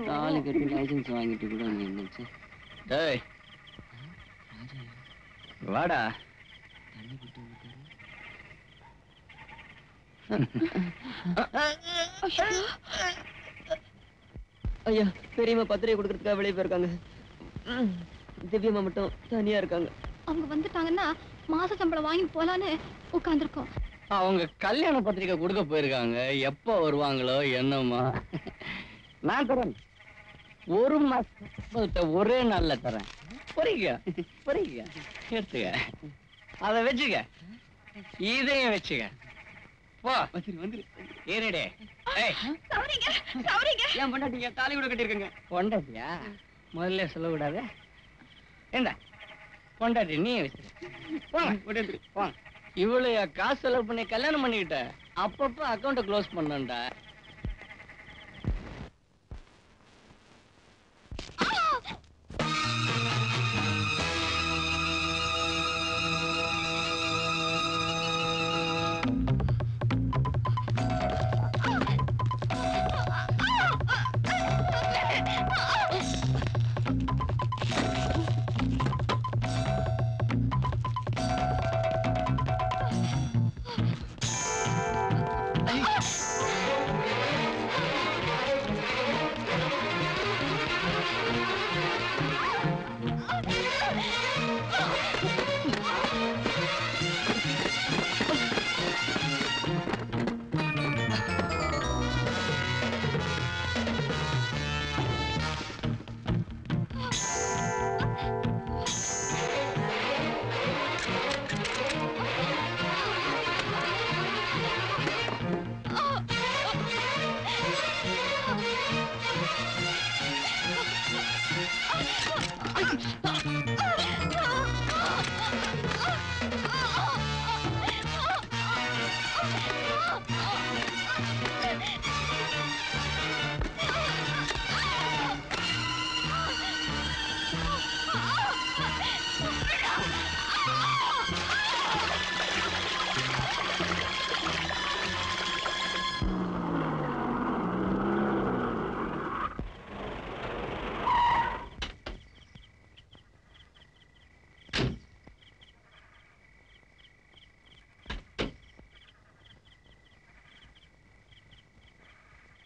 தாலி கட்டி லைசன்ஸ் வாங்கிட்டு கூட இருந்துச்சு. டேய் வாடா. ஐயா, பெரியம்மா பத்திரிகை கொடுக்கறதுக்காக வெளியே போயிருக்காங்க. திவ்யம்மா மட்டும் தனியா இருக்காங்க. அவங்க வந்துட்டாங்கன்னா மாச சம்பளம் வாங்கி போலான்னு உட்கார்ந்துருக்கோம். அவங்க கல்யாண பத்திரிக்கை கொடுக்க போயிருக்காங்க. எப்ப வருவாங்களோ என்னமா? நான் தரேன். ஒரு மாசத்தை ஒரே நாள்ல தரேன். புரியுங்க எடுத்துக்க. அத வச்சுக்க, இதையும் வச்சுக்க. போ வந்துரு. ஏறிடே. ஏன் பொண்டாட்டிங்க தாலி கூட கட்டிருக்கங்க? பொண்டாட்டியா? முதல்ல சொல்லக்கூடாது. என்ன பொண்டாட்டி நீ வச்சு போங்க. இவ்வளவு காசு செலவு பண்ணி கல்யாணம் பண்ணிக்கிட்ட, அப்பப்ப அக்கௌண்ட க்ளோஸ் பண்ணண்டா.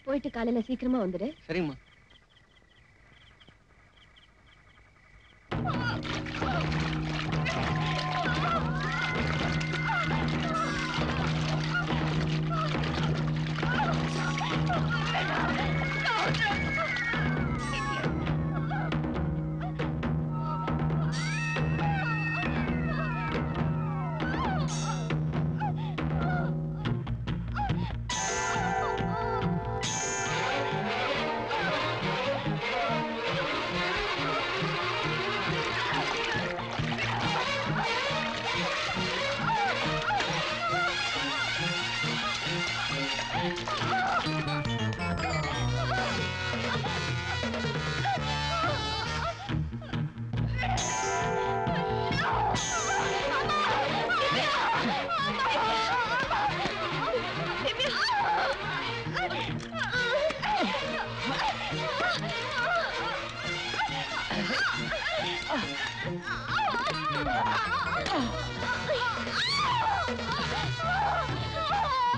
போயிட்டு காலையில சீக்கிரமா வந்துடு. சரிம்மா.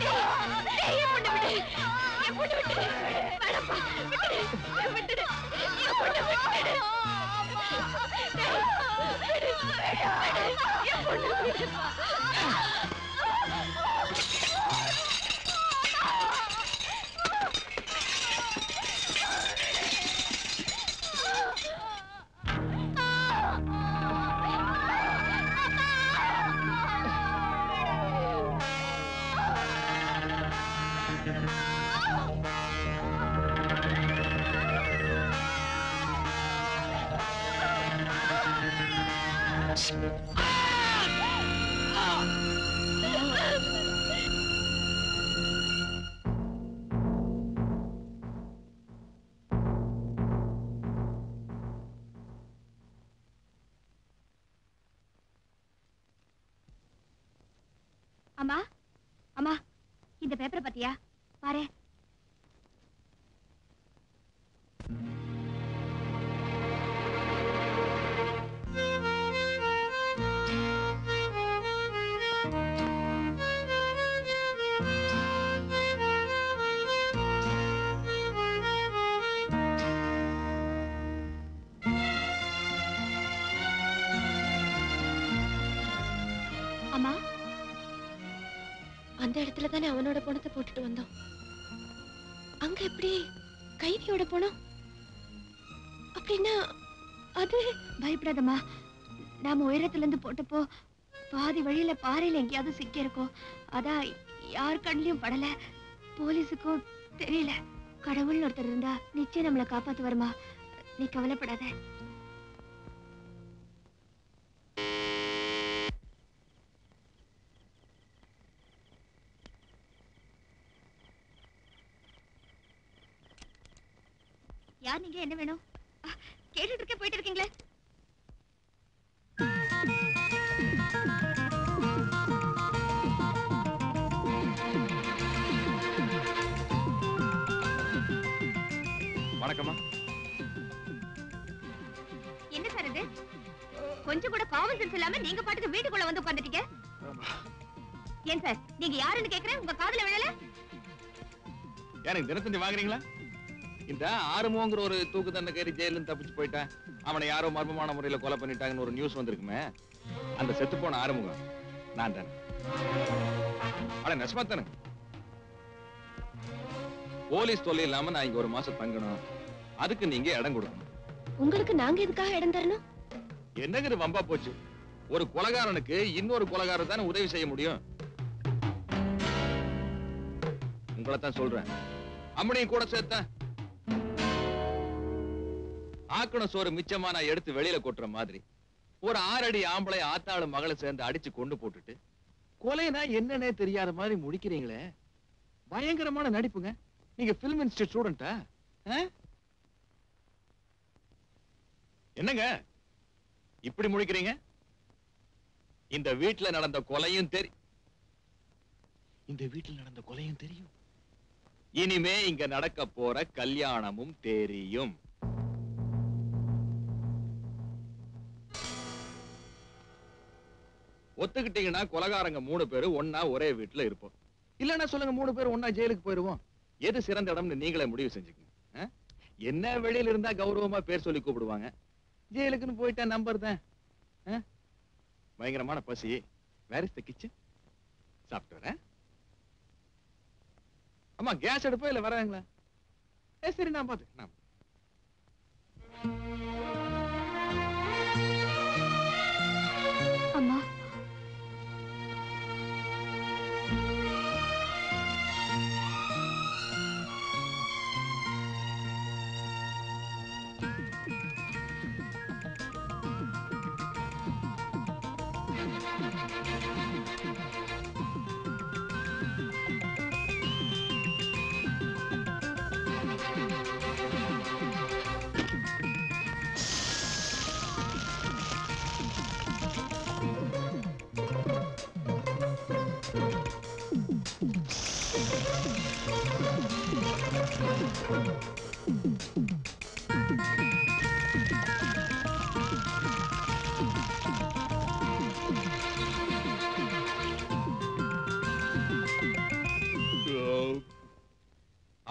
என் பொண்ணு விடு. என் பொண்ணு விட்டு. வேணாம்ப்பா. விட்டுடு. விட்டுடு. என் பொண்ணு விட்டுடு. என் பொண்ணு விடுப்பா. அம்மா அம்மா இந்த பேப்பரை பத்தியா பாரு. அம்மா அந்த இடத்துல தானே அவனோட பணத்தை போட்டுட்டு வந்தோம். அங்க எப்படி கைதியோட பணம்? அப்படின்னா அது பயப்படாதம்மா. நாம உயரத்துல இருந்து போட்டப்போ பாதி வழியில பாறையில எங்கேயாவது சிக்கி இருக்கோம். அதான் யார் கண்ணிலையும் படல, போலீஸுக்கும் தெரியல. கடவுள்னு ஒருத்தர் இருந்தா நிச்சயம் நம்மளை காப்பாத்து வருமா. நீ கவலைப்படாத. யார் நீங்க? என்ன வேணும்? கேட்டுட்டு இருக்க, போயிட்டு இருக்கீங்களே. வணக்கம்மா. என்ன சார் இது? கொஞ்சம் கூட காமன் சென்ஸ் இல்லாம நீங்க பாட்டுக்கு வீட்டுக்குள்ள வந்து உட்கார்ந்துட்டீங்க. ஏன் சார் நீங்க யாருன்னு கேக்குறேன், உங்க காதுல விழல? எனக்கு தினத்தந்தி வாங்குறீங்களா? இந்த ஆறுமுகங்கிற ஒரு தூக்கு தண்டனை கைதி ஜெயிலும் தப்பிச்சு போயிட்டான், அவனை யாரோ மர்மமான முறையில கொலை பண்ணிட்டாங்கன்னு ஒரு நியூஸ் வந்திருக்குமே, அந்த செத்து போன ஆறுமுகம் நான் தானே. அட நெசமா தானே. போலீஸ் தொல்லை இல்லாம நான் இங்க ஒரு மாசம் தங்கணும், அதுக்கு நீங்க இடம் கொடுக்கணும். உங்களுக்கு நாங்க எதுக்காக இடம் தரணும்? என்னங்கிற வம்பா போச்சு. ஒரு கொலைகாரனுக்கு இன்னொரு கொலைகாரன் தானே உதவி செய்ய முடியும். உங்களைத்தான் சொல்றேன், அம்மனையும் கூட சேர்த்த ஆக்கண சோறு மிச்சமா நான் எடுத்து வெளியில கொட்டுற மாதிரி ஒரு 6 அடி ஆம்பளை ஆத்தாளு மகளை சேர்ந்து அடிச்சு கொண்டு போட்டுட்டு கொலைனா என்னன்னே தெரியாத மாதிரி முடிக்கிறீங்களே, பயங்கரமான நடிப்புங்க. நீங்க பிலிம் இன்ஸ்டிடியூட் ஸ்டூடெண்டா? என்னங்க இப்படி முடிக்கிறீங்க? இந்த வீட்டுல நடந்த கொலையும் தெரியும். இனிமே இங்க நடக்க போற கல்யாணமும் தெரியும். ஒத்துக்கிட்டீங்கன்னா கொலைகாரங்க 3 பேரு ஒன்னா ஒரே வீட்டுல இருப்போம். இல்லன்னா சொல்லுங்க 3 பேர் ஒன்னா ஜெயிலுக்கு போயிருவோம். எது சிறந்த இடம்னு நீங்களே முடிவு செஞ்சுக்கங்க. என்ன வெளியில இருந்தா கௌரவமா பேர் சொல்லி கூப்பிடுவாங்க, ஜெயிலுக்குன்னு போயிட்டா நம்பர் தான். பயங்கரமான பசி. Where is the kitchen? சாப்பிட்டு வரேன். அம்மா கேஸ் எடுப்பா இல்ல வராங்களா? சரி நான் பாத்து. அம்மா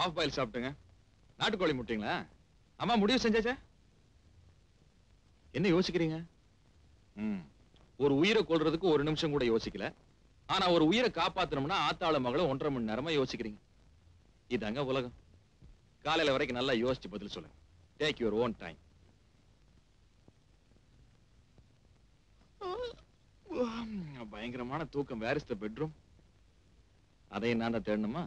ஆஃப் பாயில் சாப்பிட்டுங்க. நாட்டுக்கோழி முட்டைங்களா? அம்மா முடிவு செஞ்சாச்சா? என்ன யோசிக்கிறீங்க? ஒரு உயிரை கொல்றதுக்கு ஒரு நிமிஷம் கூட யோசிக்கல. ஆனா ஒரு உயிரை காப்பாத்தணும்னா ஆத்தாள மகளை 1.5 மணி நேரமா யோசிக்கிறீங்க. இதாங்க உலகம். காலையில வரைக்கும் நல்லா யோசிச்சு பதில் சொல்லுங்க. Take your own time. பயங்கரமான தூக்கம். Where is the bedroom? அதை நான் தான் தேடணுமா?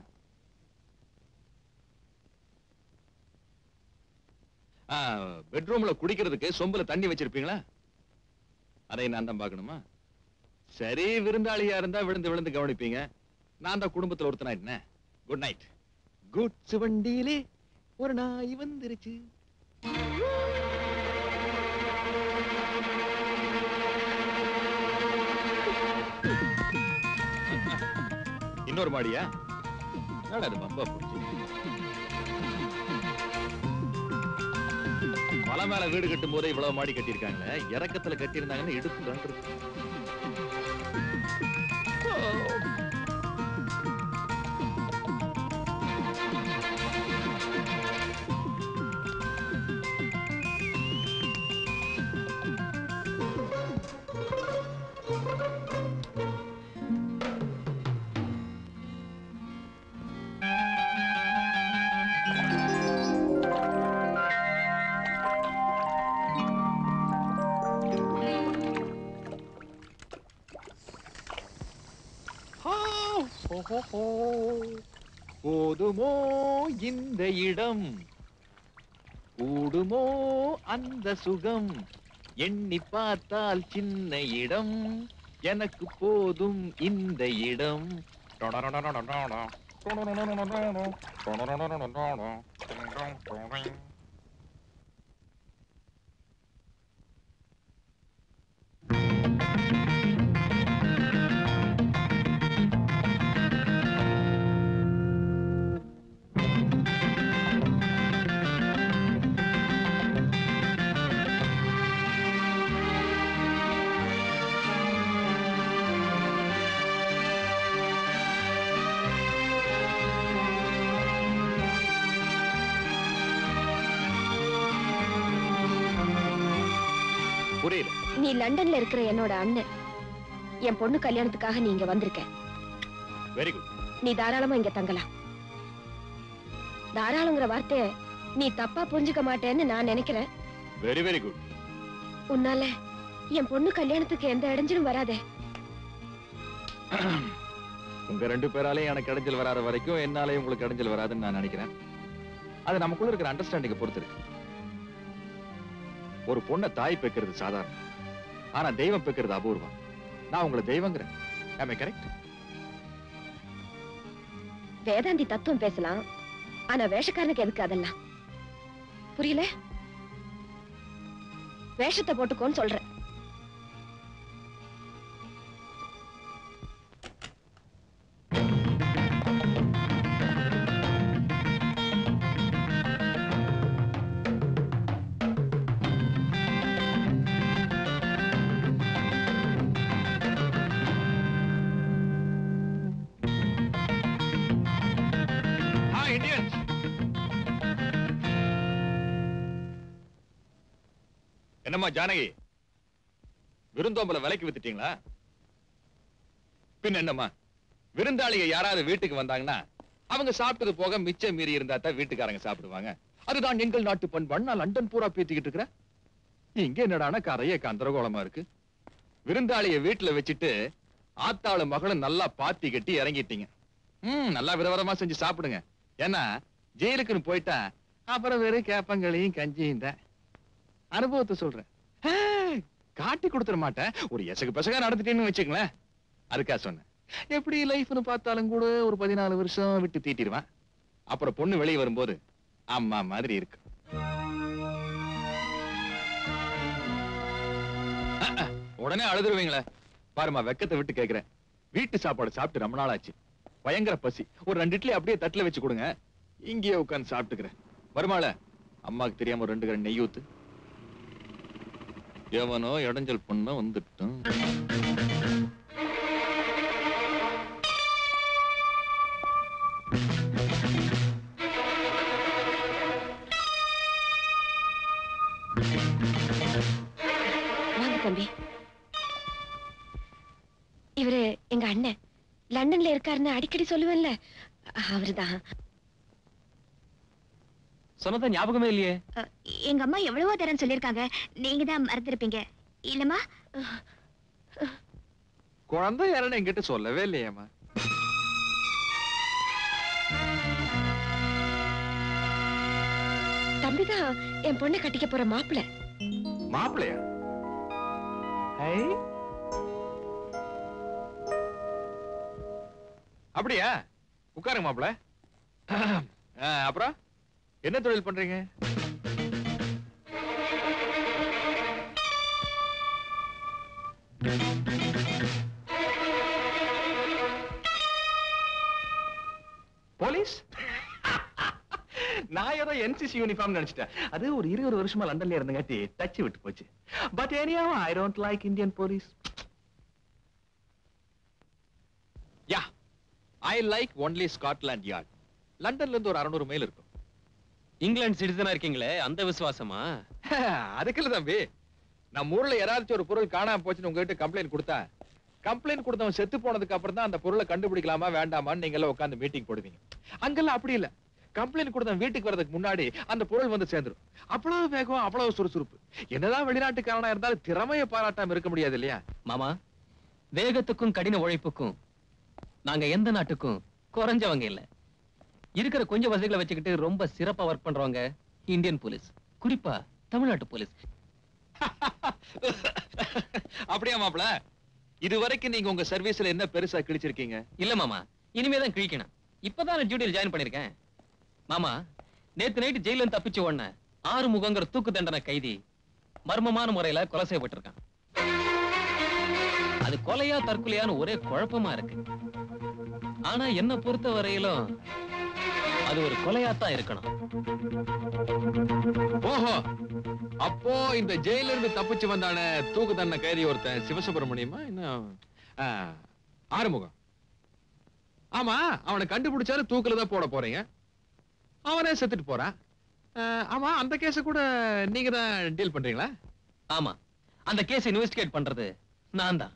பெட்ரூம்ல குடிக்கிறதுக்கு சொம்புல தண்ணி வச்சிருப்பீங்களா? அதை நான் தான் பார்க்கணுமா? சரி, விருந்தாளியா இருந்தா விழுந்து விழுந்து கவனிப்பீங்க. நான் தான் குடும்பத்துல ஒருத்தனாயிட்டேன். Good night. குட்ஸ் வண்டியிலே ஒரு நாய் வந்துருச்சு. இன்னொரு மாடியா? அது பம்பா போச்சு. மலை மேல வீடு கட்டும் போதே இவ்வளவு மாடி கட்டியிருக்காங்களே, இறக்கத்துல கட்டியிருந்தாங்கன்னு எடுத்து தான். போதுமோ இந்த இடம், கூடுமோ அந்த சுகம், எண்ணி பார்த்தால் சின்ன இடம், எனக்கு போதும் இந்த இடம். நீ லண்டன்ல இருக்கிற என்னோட அண்ணன். என் பொண்ணு கல்யாணத்துக்காக நீ இங்க வந்திருக்க. Very good. நீ தாராளமா இங்க தங்கலாம். தாராளங்கிற வார்த்தையை நீ தப்பா புரிஞ்சுக்க மாட்டேன்னு நான் நினைக்கிறேன். Very very good. உன்னால என் பொண்ணு கல்யாணத்துக்கு எந்த இடைஞ்சலும் வராதே. உங்க 2 பேராலையும் எனக்கு இடைஞ்சல் வராத வரைக்கும் என்னாலையும் உங்களுக்கு இடைஞ்சல் வராதுன்னு நான் நினைக்கிறேன். அது நமக்குள்ள இருக்கிற அண்டர்ஸ்டாண்டிங்க பொறுத்து இருக்கு. ஒரு பொண்ணை தாய் பெக்கிறது சாதாரணம், ஆனா தெய்வம் பெக்கிறது அபூர்வம். நான் உங்களை தெய்வங்கிறேன். Am I correct? வேதாந்தி தத்துவம் பேசலாம், ஆனா வேஷக்காரனுக்கு எதுக்கு அதெல்லாம்? புரியல? வேஷத்தை போட்டுக்கோன்னு சொல்றேன். என்னம்மா ஜானகி, விருந்தோம்பல விலைக்கு வித்துட்டீங்களா? பின் என்னம்மா, விருந்தாளிக யாராவது வீட்டுக்கு வந்தாங்கன்னா அவங்க சாப்பிட்டது போக மிச்சம் மீறி இருந்தா தான் வீட்டுக்காரங்க சாப்பிடுவாங்க. அதுதான் எங்கள் நாட்டு பண்பாடு. நான் லண்டன் பூரா பேத்திக்கிட்டு இருக்கிறேன். இங்க என்னடான கரைய கந்தரகோலமா இருக்கு. விருந்தாளிய வீட்டுல வச்சுட்டு ஆத்தாளு மகளும் நல்லா பாத்தி கட்டி இறங்கிட்டீங்க. நல்லா விதவிதமா செஞ்சு சாப்பிடுங்க. ஏன்னா ஜெயிலுக்குன்னு போயிட்டா அப்புறம் வெறும் கேப்பங்களையும் கஞ்சியும் தான். அனுபவத்தை சொல்றேன், காட்டி கொடுத்துட மாட்டேன். ஒரு எசகு பெசகா நடந்துட்டேன்னு வச்சுக்கங்களேன். அதுக்கா சொன்னேன். எப்படி லைஃப்னு பார்த்தாலும் கூட ஒரு 14 வருஷம் விட்டு தீட்டிடுவான். அப்புறம் பொண்ணு வெளியே வரும்போது அம்மா மாதிரி இருக்கு. உடனே அழுதுருவீங்களே. பாருமா, வெக்கத்தை விட்டு கேக்குறேன். வீட்டு சாப்பாடு சாப்பிட்டு ரொம்ப நாள் ஆச்சு. பயங்கர பசி. ஒரு 2 இட்லி அப்படியே தட்டுல வச்சு கொடுங்க, இங்கேயே உட்கார்ந்து சாப்பிட்டுக்கிறேன். வருமால, அம்மாக்கு தெரியாம ஒரு 2 கரண்டி நெய் ஊத்து. எவனோ இடைஞ்சல் பண்ண வந்துட்டான். லண்டன்ல இருக்காருன்னு அடிக்கடி சொல்லுவேன்ல, அவர்தான். சொன்னதா ஞாபகமே இல்லையே. எங்க அம்மா எவ்வளவோ தரம் சொல்லிருக்காங்க, நீங்க தான் மறந்துருப்பீங்க இல்லம்மா? குழந்தை யாருன்னு என்கிட்ட சொல்லவே இல்லையேம்மா. தம்பிதான் என் பொண்ணை கட்டிக்க போற மாப்பிள்ளை. மாப்பிள்ளையா? அப்படியா? உட்காருங்க மாப்பிள்ள. அப்புறம் என்ன தொழில் பண்றீங்க? போலீஸ்? நான் ஏதோ என்சிசி யூனிஃபார்ம் நினைச்சிட்டேன். அது ஒரு 20 வருஷமா லண்டன்ல இருந்தங்காட்டி டச் விட்டு போச்சு. But anyhow I don't like Indian police. Yeah, I like only Scotland Yard. லண்டன்ல இருந்து ஒரு 600 மைல் இருக்கும். இங்கிலாந்து சிட்டிசனா இருக்கீங்களே, அந்த விசுவாசமா? அதுக்கு இல்ல தம்பி, நம்ம ஊர்ல யாராச்சும் ஒரு பொருள் காணாம போச்சுன்னு உங்ககிட்ட கம்ப்ளைண்ட் கொடுத்தா, கம்ப்ளைண்ட் கொடுத்தவன் செத்து போனதுக்கு அப்புறம் தான் அந்த பொருளை கண்டுபிடிக்கலாமா வேண்டாமான்னு நீங்க எல்லாம் உட்கார்ந்து மீட்டிங் போடுவீங்க. அங்கெல்லாம் அப்படி இல்ல. கம்ப்ளைண்ட் கொடுத்தவன் வீட்டுக்கு வரதுக்கு முன்னாடி அந்த பொருள் வந்து சேர்ந்துரும். அவ்வளவு வேகம், அவ்வளவு சுறுசுறுப்பு. என்னதான் வெளிநாட்டுக்காரனா இருந்தாலும் திறமையை பாராட்டாம இருக்க முடியாது இல்லையா? மாமா, வேகத்துக்கும் கடின உழைப்புக்கும் நாங்க எந்த நாட்டுக்கும் குறைஞ்சவங்க இல்ல. இருக்கிற கொஞ்சம் வசதிகளை வச்சுக்கிட்டு ரொம்ப சிறப்பா ஒர்க் பண்றவங்க இந்தியன் போலீஸ், குறிப்பா தமிழ்நாட்டு போலீஸ். அப்படியா மாப்ள? இது வரைக்கும் நீங்க உங்க சர்வீஸ்ல என்ன பெருசா கிழிச்சிருக்கீங்க? இல்ல மாமா, இனிமேதான் கிழிக்கணும். இப்பதான் டியூட்டியில் ஜாயின் பண்ணிருக்கேன். மாமா, நேத்து நைட்டு ஜெயில தப்பிச்சு ஓடுன ஆறுமுகங்கிற தூக்கு தண்டனை கைதி மர்மமான முறையில கொலை செய்யப்பட்டிருக்கான். அது கொலையா தற்கொலையான்னு ஒரே குழப்பமா இருக்கு. ஆனா என்ன பொறுத்த வரையிலும் அது ஒரு கொலையாத்தான் இருக்கணும். ஓஹோ, அப்போ இந்த ஜெயில இருந்து தப்பிச்சு வந்தான தூக்கு தண்டனை கைதி ஒருத்தன் சிவசுப்பிரமணியமா இன்னும் ஆறுமுகம். ஆமா, அவனை கண்டுபிடிச்சாரு தூக்குலதான் போட போறீங்க. அவனே செத்துட்டு போறான். ஆமா, அந்த கேஸ கூட நீங்க தான் டீல் பண்றீங்களா? ஆமா, அந்த கேஸ் இன்வெஸ்டிகேட் பண்றது நான் தான்.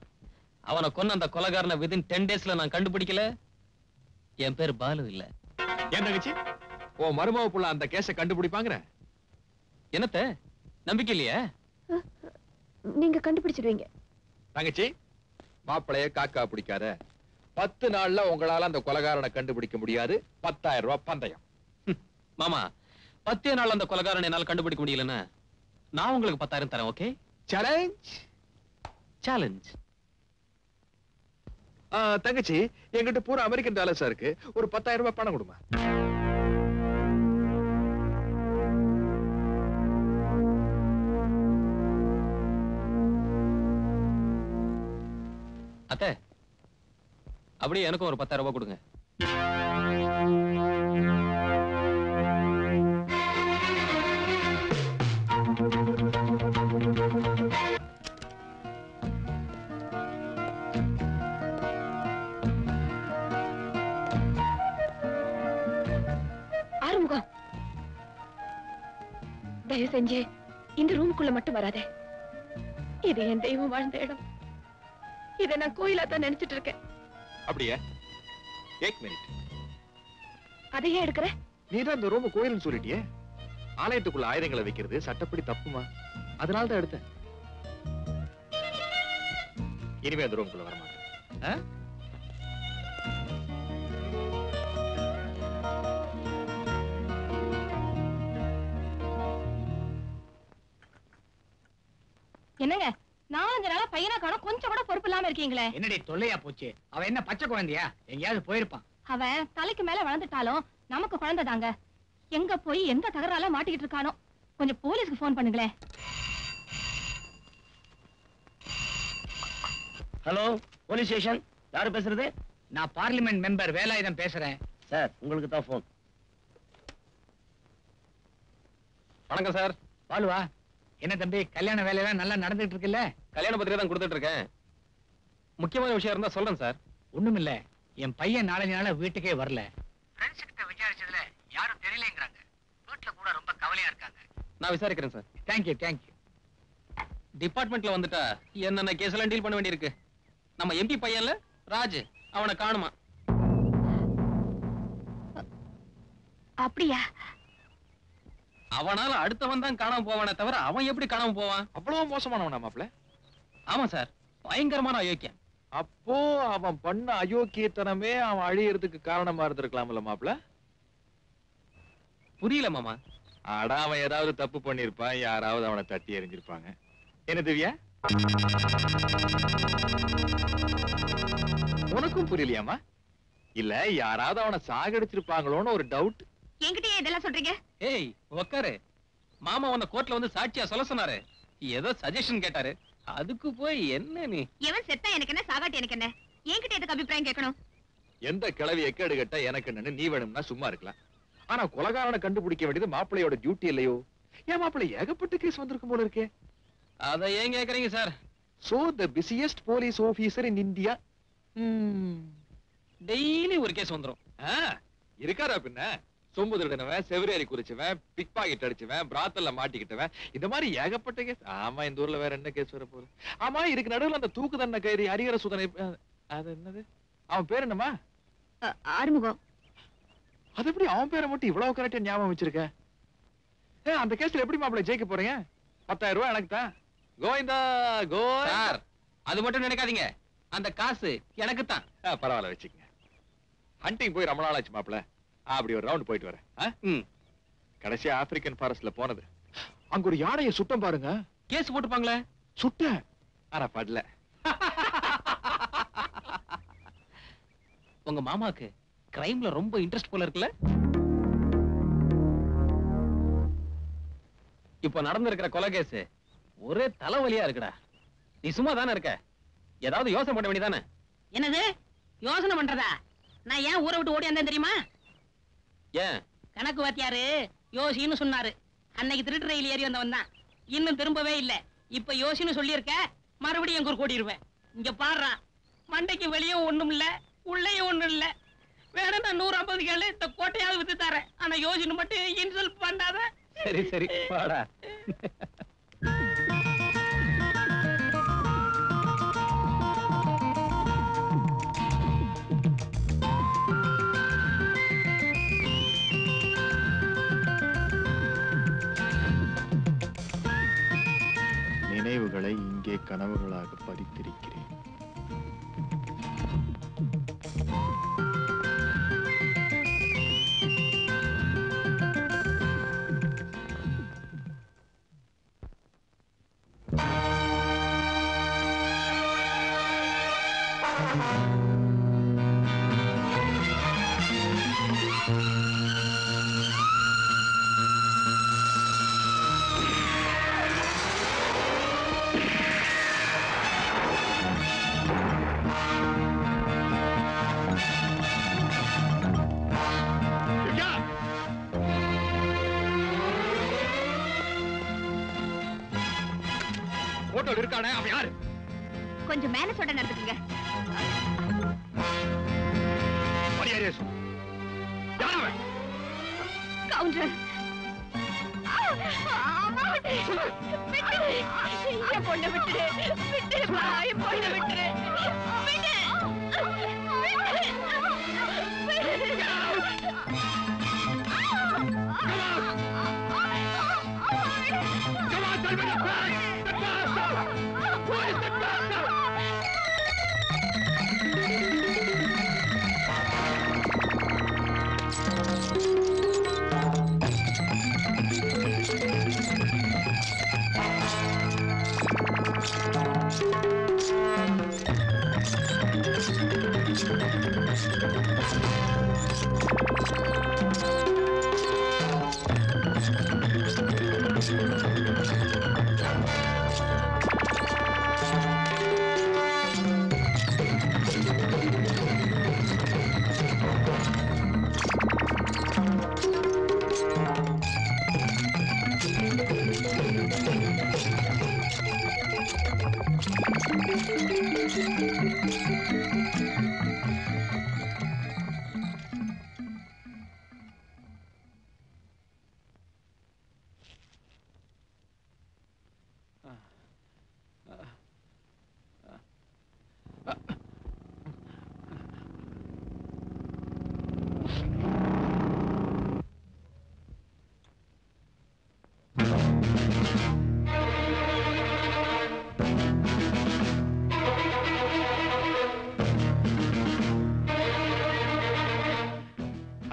அவனை கொன்ன அந்த கொலைகாரனை within 10 daysல நான் கண்டுபிடிக்கல, என் பேர் பாலு இல்ல. ஏன் தங்கச்சி, ஓ மருமக புள்ள அந்த கேஸ கண்டுபிடிப்பாங்கற? என்னத்த நம்பிக்கை இல்லையா? நீங்க கண்டுபிடிச்சிடுவீங்க தங்கச்சி. மாப்பிளைய காக்கா பிடிக்காத. 10 நாள்ல உங்களால அந்த கொலைகாரனை கண்டுபிடிக்க முடியாது. 10,000 ரூபாய் பந்தயம். மாமா, 10 நாள் அந்த கொலைகாரனை என்னால கண்டுபிடிக்க முடியலன்னா நான் உங்களுக்கு 10,000 தரேன். ஓகே? சேலஞ்ச். சேலஞ்ச். தங்கச்சி, என்கிட்ட பூரா அமெரிக்கன் டாலர்ஸா இருக்கு. ஒரு 10,000 ரூபாய் பணம் கொடுமா. அத்தை, அப்படியே எனக்கும் ஒரு 10,000 ரூபாய் கொடுங்க. ஆறுமுகம், தயவு செஞ்சு இந்த ரூமுக்குள்ள மட்டும் வராதே. இது என் தெய்வம் வாழ்ந்த இடம். இதை நான் கோயிலா தான் நினைச்சிட்டு இருக்கேன். அப்படியே? 1 மினிட். அதையே எடுக்கிற? நீதான் இந்த ரூம் கோயில்னு சொல்லிட்டியே. ஆலயத்துக்குள்ள ஆயுதங்களை வைக்கிறது சட்டப்படி தப்புமா? அதனால தான் எடுத்தேன். இனிமே அந்த ரூமுக்குள்ள வரமாட்டேன். என்னங்க, 4-5 நாளா பையனா காணோம், கொஞ்சம் கூட பொறுப்பு இல்லாம இருக்கீங்களே. என்னடி தொல்லையா போச்சு? அவன் என்ன பச்சை குழந்தையா? எங்கேயாவது போயிருப்பான். அவன் தலைக்கு மேல வளர்ந்துட்டாலும் நமக்கு குழந்தைதாங்க. எங்க போய் எந்த தகரால மாட்டிக்கிட்டு இருக்கானோ. கொஞ்சம் போலீஸ்க்கு போன் பண்ணுங்களேன். Hello, police station. யாரு பேசுறது? நான் பார்லிமெண்ட் மெம்பர் வேலாயுதம் பேசுறேன். சார், உங்களுக்கு தான் போன். வணக்கம் சார். பாலுவா, என்ன தம்பி, கல்யாண வேலையெல்லாம் நல்லா நடந்துட்டு இருக்குல்ல? கல்யாண பத்திரிகை தான் கொடுத்துட்டு இருக்கேன். முக்கியமான விஷயம் இருந்தா சொல்றேன் சார். ஒண்ணுமில்ல, என் பையன் 4 நாளா வீட்டுக்கே வரல. ஃப்ரெண்ட்ஸ் கிட்ட விசாரிச்சதுல யாரும் தெரியலங்கறாங்க. வீட்ல கூட ரொம்ப கவலையா இருக்காங்க. நான் விசாரிக்கிறேன் சார். Thank you, thank you. டிபார்ட்மெண்ட்ல வந்துட்டா என்னென்ன கேஸ் எல்லாம் டீல் பண்ண வேண்டியிருக்கு. நம்ம எம்பி பையன்ல ராஜ், அவனை காணுமா? அப்படியா? அவனால அடுத்தவன் தான் காணாம போவானே தவிர அவன் எப்படி காணாம போவான்? அவ்வளவு மோசமானவனா மாப்ள? ஆமா சார், பயங்கரமான அயோக்கியன். அப்போ அவன் பண்ண அயோக்கியத்தனமே அவன் அழியறதுக்கு காரணமா இருந்திருக்கலாம்ல மாப்ள? புரியல மாமா. அட அவன் ஏதாவது தப்பு பண்ணிருப்பான், யாராவது அவனை தட்டி எறிஞ்சிருப்பாங்க. என்ன திவ்யா, உனக்கும் புரியலையாமா? இல்ல யாராவது அவனை சாகடிச்சிருப்பாங்களோன்னு ஒரு டவுட். என்கிட்ட இதெல்லாம் சொல்றீங்க? ஏய் உக்காரு. மாமா உன்னை கோர்ட்ல வந்து சாட்சியா சொல்ல சொன்னாரு. ஏதோ சஜஷன் கேட்டாரு, அதுக்கு போய் என்ன நீ? எவன் செத்தா எனக்கு என்ன, சாகாட்டி எனக்கு என்ன? என்கிட்ட எதுக்கு அபிப்பிராயம் கேட்கணும்? எந்த கிளவி எக்கேடு கேட்டா எனக்கு என்னன்னு நீ வேணும்னா சும்மா இருக்கலாம். ஆனா கொலைகாரனை கண்டுபிடிக்க வேண்டியது மாப்பிள்ளையோட டியூட்டி இல்லையோ? ஏன் மாப்பிள்ளை ஏகப்பட்ட கேஸ் வந்திருக்கும் போல இருக்கே. அதை ஏன் கேக்குறீங்க sir? So the busiest police officer in India. Daily ஒரு கேஸ் வந்துரும். இருக்காரா பின்ன? சொம்பு திருடினவன், செவிரேறி குறிச்சவன், பிக் பாக்கெட் அடிச்சவன், பிராத்தல்ல மாட்டிக்கிட்டவன், இந்த மாதிரி ஏகப்பட்ட கேஸ். ஆமா, இந்த ஊர்ல வேற என்ன கேஸ் வர போகுது? ஆமா, இதுக்கு நடுவுல அந்த தூக்கு தண்டனை கைதி ஹரிஹர சுதனை, அது என்னது அவன் பேர் என்னமா? ஆறுமுகம். அது எப்படி அவன் பேரை மட்டும் இவ்வளவு கரெக்டா ஞாபகம் வச்சிருக்க? அந்த கேஸ்ல எப்படி மாப்பிள்ளை ஜெயிக்க போறீங்க? 10,000 ரூபாய் எனக்கு தான். கோவிந்தா சார், அது மட்டும் நினைக்காதீங்க, அந்த காசு எனக்கு தான். பரவாயில்ல, வச்சுக்கங்க. ஹண்டிங் போய் ரொம்ப நாள் ஆச்சு மாப்பிள்ள. அப்படி ஒரு ரவுண்ட் போயிட்டு வரேன். கடைசியா ஆப்பிரிக்கன் ஃபாரஸ்ட்ல போனது, அங்க ஒரு யானையை சுட்டம் பாருங்க. கேஸ் போட்டுப்பாங்களே. சுட்ட ஆனா படல. உங்க மாமாக்கு கிரைம்ல ரொம்ப இன்ட்ரெஸ்ட் போல இருக்குல்ல? இப்ப நடந்திருக்கிற கொலை கேஸ் ஒரே தலைவலியா இருக்குடா. நீ சும்மா தானே இருக்க, ஏதாவது யோசனை பண்ண வேண்டியதானே? என்னது யோசனை பண்றதா? நான் ஏன் ஊரை விட்டு ஓடி வந்தேன் தெரியுமா? ஏன்? கணக்கு வாத்தியாரு யோசின்னு சொன்னாரு. அன்னைக்கு திருட்டு ரயில் ஏறி வந்தவன் தான், இன்னும் திரும்பவே இல்ல. இப்ப யோசின்னு சொல்லியிருக்க, மறுபடியும் எங்க ஊர் கூட்டிடுவேன். இங்க பாடுறா, மண்டைக்கு வெளியே ஒண்ணும் இல்ல, உள்ளேயும் ஒண்ணும் இல்ல. வேணும் நான் 150 கேளு, இந்த கோட்டையாவது வித்து தரேன். ஆனா யோசின்னு மட்டும் இன்சல்ட் பண்ணாத. சரி சரி வாடா. நினைவுகளை இங்கே கனவுகளாக பதித்திருக்கிறேன். போட்டோல இருக்கானே அவன் யாரு? கொஞ்சம் மேனஸோட நடந்துக்குங்க. மரியாதையா சொல்லு, யார் அவன்? கவுண்டர். என் பொண்ணை விட்டுரு, விட்டுருப்பா, என் பொண்ணை விட்டுரு.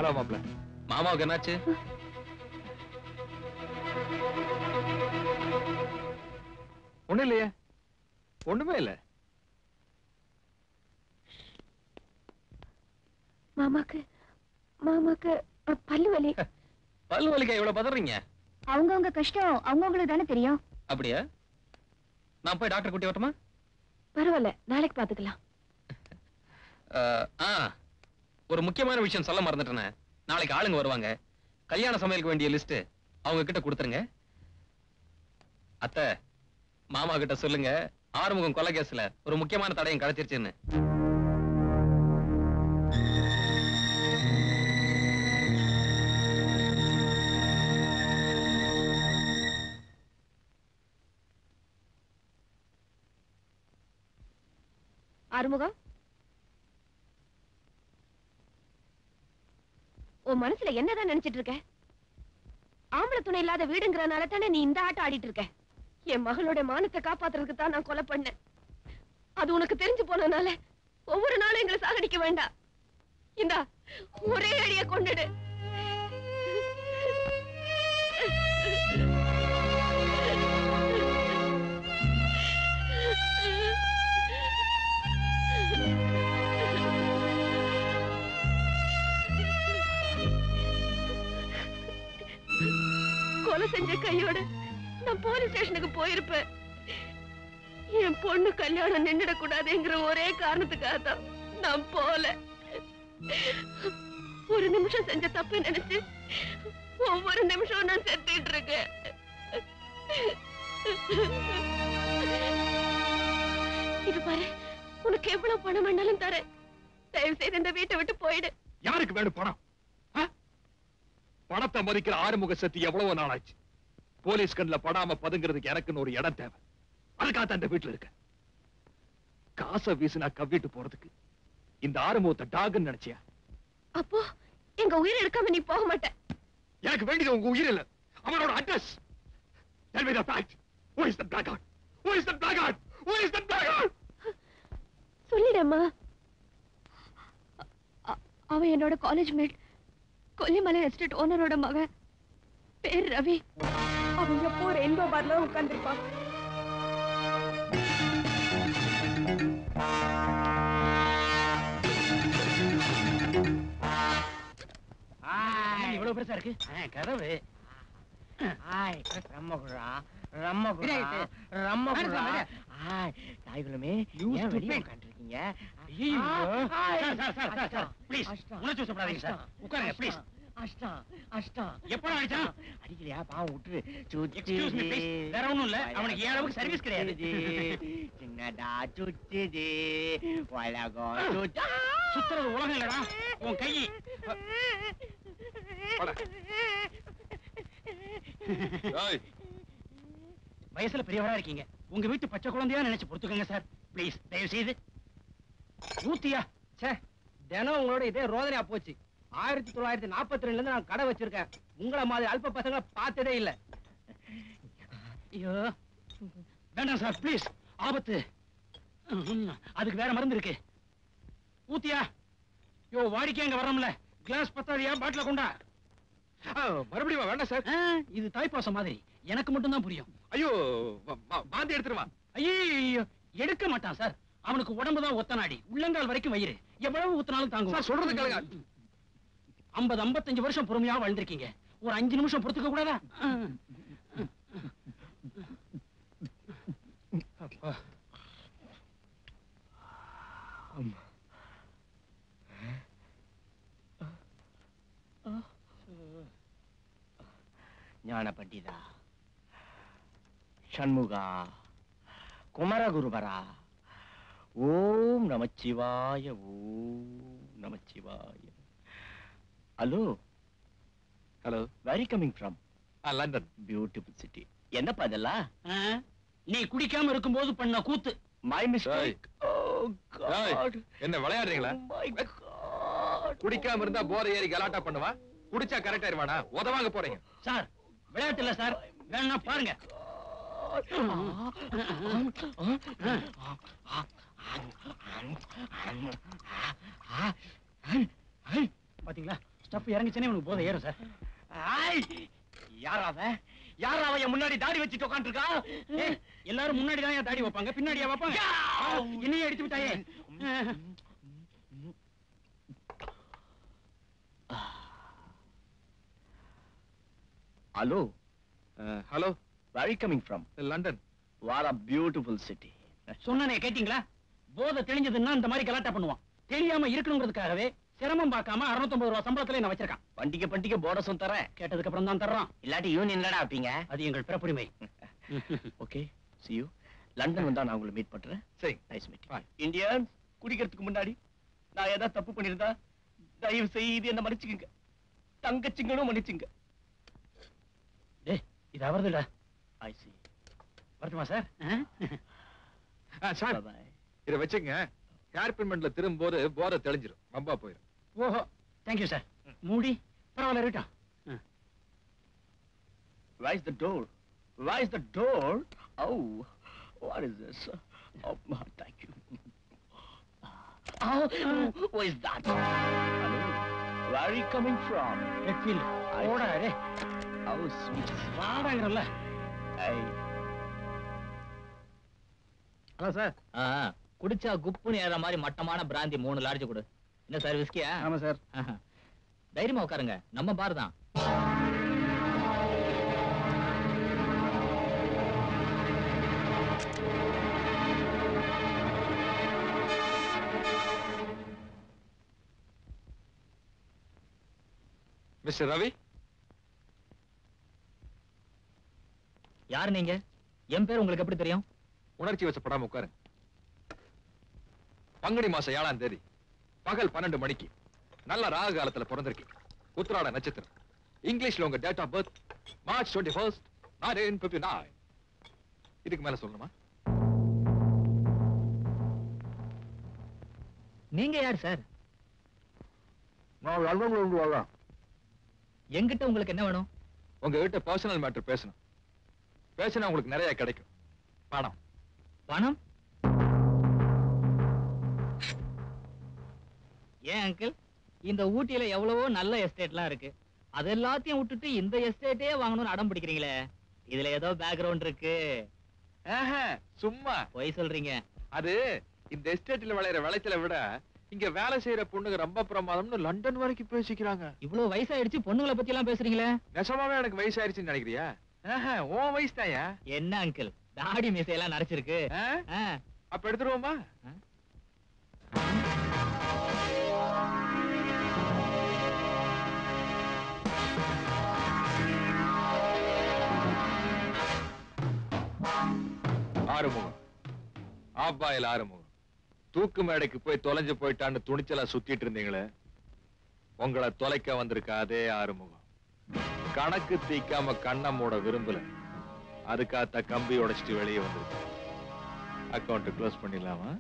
ஹலோ மாப்ள. மாமாவுக்கு என்னாச்சு? ஒண்ணும் இல்லையே, ஒண்ணுமே இல்ல. மாமாக்கு பல்லு வலி. பல்லு வலிக்கா இவ்வளவு பதறீங்க? அவங்கவங்க கஷ்டம் அவங்கவங்களுக்கு தானே தெரியும். அப்படியா? நான் போய் டாக்டர் கூட்டி வரட்டுமா? பரவாயில்ல, நாளைக்கு பாத்துக்கலாம். ஒரு முக்கியமான விஷயம் சொல்ல மறந்துட்டேனே. நாளைக்கு ஆளுங்க வருவாங்க. கல்யாண சமையலுக்கு வேண்டிய லிஸ்ட் அவங்க கிட்ட கொடுத்துருங்க. அத்தை, மாமா கிட்ட சொல்லுங்க ஆறுமுகம் கொலை கேஸ்ல ஒரு முக்கியமான தடயம் கிடைச்சிருச்சுன்னு. ஆறுமுகம், உன் மனசுல என்னதான் நினைச்சிட்டு இருக்க? ஆம்பளை துணை இல்லாத வீடுங்கிறனால தானே நீ இந்த ஆட்டம் ஆடிட்டு இருக்க. என் மகளோட மானத்தை காப்பாத்துறதுக்கு தான் நான் கொலை பண்ணேன். அது உனக்கு தெரிஞ்சு போனனால ஒவ்வொரு நாளும் எங்களை சாகடிக்க வேண்டாம். இந்தா ஒரே அடிய கொண்டுடு. கொலை செஞ்ச கையோட நான் போலீஸ் ஸ்டேஷனுக்கு போயிருப்பேன். என் பொண்ணு கல்யாணம் நின்னுடக்கூடாதுங்கிற ஒரே காரணத்துக்காக தான் நான் போல. ஒரு நிமிஷம் செஞ்ச தப்பு நினைச்சு ஒவ்வொரு நிமிஷம் நான் செத்துட்டு இருக்கேன். இது பாரு, உனக்கு எவ்வளவு பணம் வேணாலும் தரேன். தயவு செய்து இந்த வீட்டை விட்டு போயிடு. யாருக்கு வேணும் பணம்? பணத்தை மதிக்கிற ஆறுமுக சக்தி எவ்வளவு நாளாச்சு. போலீஸ் கண்ணுல படாம பதுங்கிறதுக்கு எனக்குன்னு ஒரு இடம் தேவை. அதுக்காக அந்த வீட்டுல இருக்க. காசை வீசினா கவ்விட்டு போறதுக்கு இந்த ஆறுமுகத்தை டாகுன்னு நினைச்சியா? அப்போ எங்க உயிர் எடுக்காம நீ போக மாட்ட. எனக்கு வேண்டியது உங்க உயிர் இல்ல, அவனோட address. Tell me the fact. Who is the blackguard? Who is the blackguard? Who is the blackguard? சொல்லிடம்மா. அவன் என்னோட காலேஜ் மேட், கொல்லிமலை எஸ்டேட் ஓனரோட மகன். பேர் ரவி. அவன் எப்போ ரெயின்போ பார்ல உட்கார்ந்திருப்பான். இவ்வளவு பெருசா இருக்கு கதவு. ரம்மகுரா ரம்மகுரா ரம்மகுரா. தாய்குலமே ஏன் வெளியே உட்காந்துருக்கீங்க? ப்ளீஸ் உணர்ச்சி வசப்படாதீங்க சார். உட்காருங்க ப்ளீஸ். அஷ்டம் அஷ்டம் எப்படா அடிச்சா? அடிக்கலையா? பாவம் விட்டுரு. Excuse me please. வேற ஒண்ணும் இல்ல, அவனுக்கு ஏன் அளவுக்கு சர்வீஸ் கிடையாது. சின்னடா சுத்துது உலகம் சுத்துறது உலகம் இல்லடா உன் கை. வயசுல பெரியவரா இருக்கீங்க, உங்க வீட்டு பச்சை குழந்தையா நினைச்சு பொறுத்துக்கங்க சார் ப்ளீஸ் தயவு செய்து. ஊத்தியா? சே, தினம் உங்களோட இதே ரோதனையா போச்சு. 1942 இருந்து நான் கடை வச்சிருக்கேன். உங்களை மாதிரி அல்ப பசங்களை பார்த்ததே இல்ல. ஐயோ வேண்டாம் சார் ப்ளீஸ், ஆபத்து. அதுக்கு வேற மருந்து இருக்கு. ஊத்தியா? யோ வாடிக்கை அங்க வரோம்ல, கிளாஸ் பத்தாதியா? பாட்டில கொண்டா. மறுபடியும் வேண்டாம் சார். இது தாய்ப்பாசம் மாதிரி எனக்கு மட்டும் தான் புரியும். ஐயோ வாந்தி எடுத்துருவான். ஐயோ எடுக்க மாட்டான் சார். அவனுக்கு உடம்புதான் ஒத்த நாடி, உள்ளங்கால் வரைக்கும் வயிறு. எவ்வளவு ஊத்தினாலும் தாங்கும். சொல்றது கேளுங்க. 50-55 வருஷம் பொறுமையா வாழ்ந்திருக்கீங்க, ஒரு 5 நிமிஷம் பொறுத்துக்க கூடாதா? ஞான பண்டிதா, ஷண்முகா, குமரகுருபரா, ஓம் நமச்சிவாய, ஓம் நமச்சிவாய. Hello hello, very coming from London. Beautiful city. என்னப்பா இதெல்லாம்? நீ குடிக்காம இருக்கும்போது பண்ண கூத்து. My mistake. என்ன விளையாடுறீங்களா? குடிக்காம இருந்தா போற ஏறி கலாட்டா பண்ணுவா, குடிச்சா கரெக்டா இருவானா? உதவாங்க போறீங்க சார். விளையாட்டு இல்ல சார், வேணா பாருங்க. பாத்தீங்களா, ஸ்டஃப் இறங்குச்சுனே உனக்கு போதை ஏறும் சார். யாராவ என் முன்னாடி தாடி வச்சுட்டு உட்காந்துருக்கா? எல்லாரும் முன்னாடி தான் என் தாடி வைப்பாங்க, பின்னாடியா வைப்பாங்க? என்னையே அடிச்சு விட்டாயே. Hello. Hello. Where are you coming from? London. What a beautiful city. சொன்னனே கேட்டீங்களா? போதை தெளிஞ்சதுன்னா இந்த மாதிரி கலாட்டா பண்ணுவான். தெரியாம இருக்கணுங்கிறதுக்காகவே சிரமம் பார்க்காம 650 ரூபாய் சம்பளத்துல என்ன வச்சிருக்கான். பண்டிகை போனஸும் தரேன். கேட்டதுக்கு அப்புறம் தான் தர்றான். இல்லாட்டி யூனியன்லடா வைப்பீங்க. அது எங்கள் பிறப்புரிமை. Okay, see you. லண்டன் வந்தா நான் உங்களை மீட் பண்றேன். சரி, நைஸ் மீட். இந்தியன்ஸ், குடிக்கிறதுக்கு முன்னாடி நான் ஏதாவது தப்பு பண்ணிருந்தா தயவு செய்து என்ன மன்னிச்சுக்குங்க. தங்கச்சிங்களும் மன்னிச்சுங்க. டேய், இது அவர்துடா. I see. வரட்டுமா சார்? சார், இத வச்சுங்க. ஹேர் பின்மெண்ட்ல திரும்போது போதை தெளிஞ்சிரும், பம்பா போயிடும். ஓஹோ, தேங்க்யூ சார். மூடி பரவாயில்ல இருக்கட்டும். Where is the door? Where is the door? Oh, what is this? Oh, thank you. Oh, who is that? Hello. Where are you coming from? Redfield. ஓடா டே. Oh, sweet. வாடாங்கறல்ல. Hey. Hello sir. குடிச்சா குப்புன்னு ஏற மாதிரி மட்டமான பிராந்தி 3 large கொடு. என்ன sir, விஸ்கியா? ஆமா sir. தைரியமா உட்காருங்க, நம்ம பார் தான். மிஸ்டர் ரவி. யார் நீங்க? என் பேர் உங்களுக்கு எப்படி தெரியும்? உணர்ச்சி வசப்படாம உட்காரு. பங்குனி மாசம் 7ஆம் தேதி பகல் 12 மணிக்கு நல்ல ராக காலத்துல பிறந்திருக்கீங்க. உத்திராட நட்சத்திரம். இங்கிலீஷ்ல உங்க டேட் ஆஃப் பர்த் மார்ச் 21, 1959. இதுக்கு மேல சொல்லணுமா? நீங்க யார் சார்? நான் லண்டன்ல இருந்து வரேன். என்கிட்ட உங்களுக்கு என்ன வேணும்? உங்ககிட்ட பர்சனல் மேட்டர் பேசணும். பேசினா உங்களுக்கு நிறைய கிடைக்கும். பணம். பணம்? ஏன் அங்கிள், இந்த ஊட்டியில எவ்வளவோ நல்ல எஸ்டேட்லாம் இருக்கு. அது எல்லாத்தையும் விட்டுட்டு இந்த எஸ்டேட்டே வாங்கணும்னு அடம் பிடிக்கிறீங்களே, இதுல ஏதோ பேக்ரவுண்ட் இருக்கு. சும்மா பொய் சொல்றீங்க. அது இந்த எஸ்டேட்ல விளையிற விளைச்சலை விட இங்க வேலை செய்யற பொண்ணுங்க ரொம்ப பிரமாதம்னு லண்டன் வரைக்கும் பேசிக்கிறாங்க. இவ்வளவு வயசாயிடுச்சு, பொண்ணுங்களை பத்தி எல்லாம் பேசுறீங்களே? நெசமாவே எனக்கு வயசாயிருச்சுன்னு நினைக்கிறியா? உன் வயசு தாயா? என்ன அங்கிள், தாடி மீசையெல்லாம் நரைச்சிருக்கு. அப்ப எடுத்துருவோமா? ஆறுமுகம், ஆப்பாயில் ஆறுமுகம். தூக்கு மேடைக்கு போய் தொலைஞ்சு போயிட்டான்னு துணிச்சலா சுத்திட்டு இருந்தீங்களே, உங்களை தொலைக்க வந்திருக்க அதே ஆறுமுகம். கணக்கு தீக்காம கண்ணை மூட விரும்பல, அதுக்காத்த கம்பி உடைச்சிட்டு வெளியே வந்திருக்கு. அக்கௌண்ட் க்ளோஸ் பண்ணிடலாமா?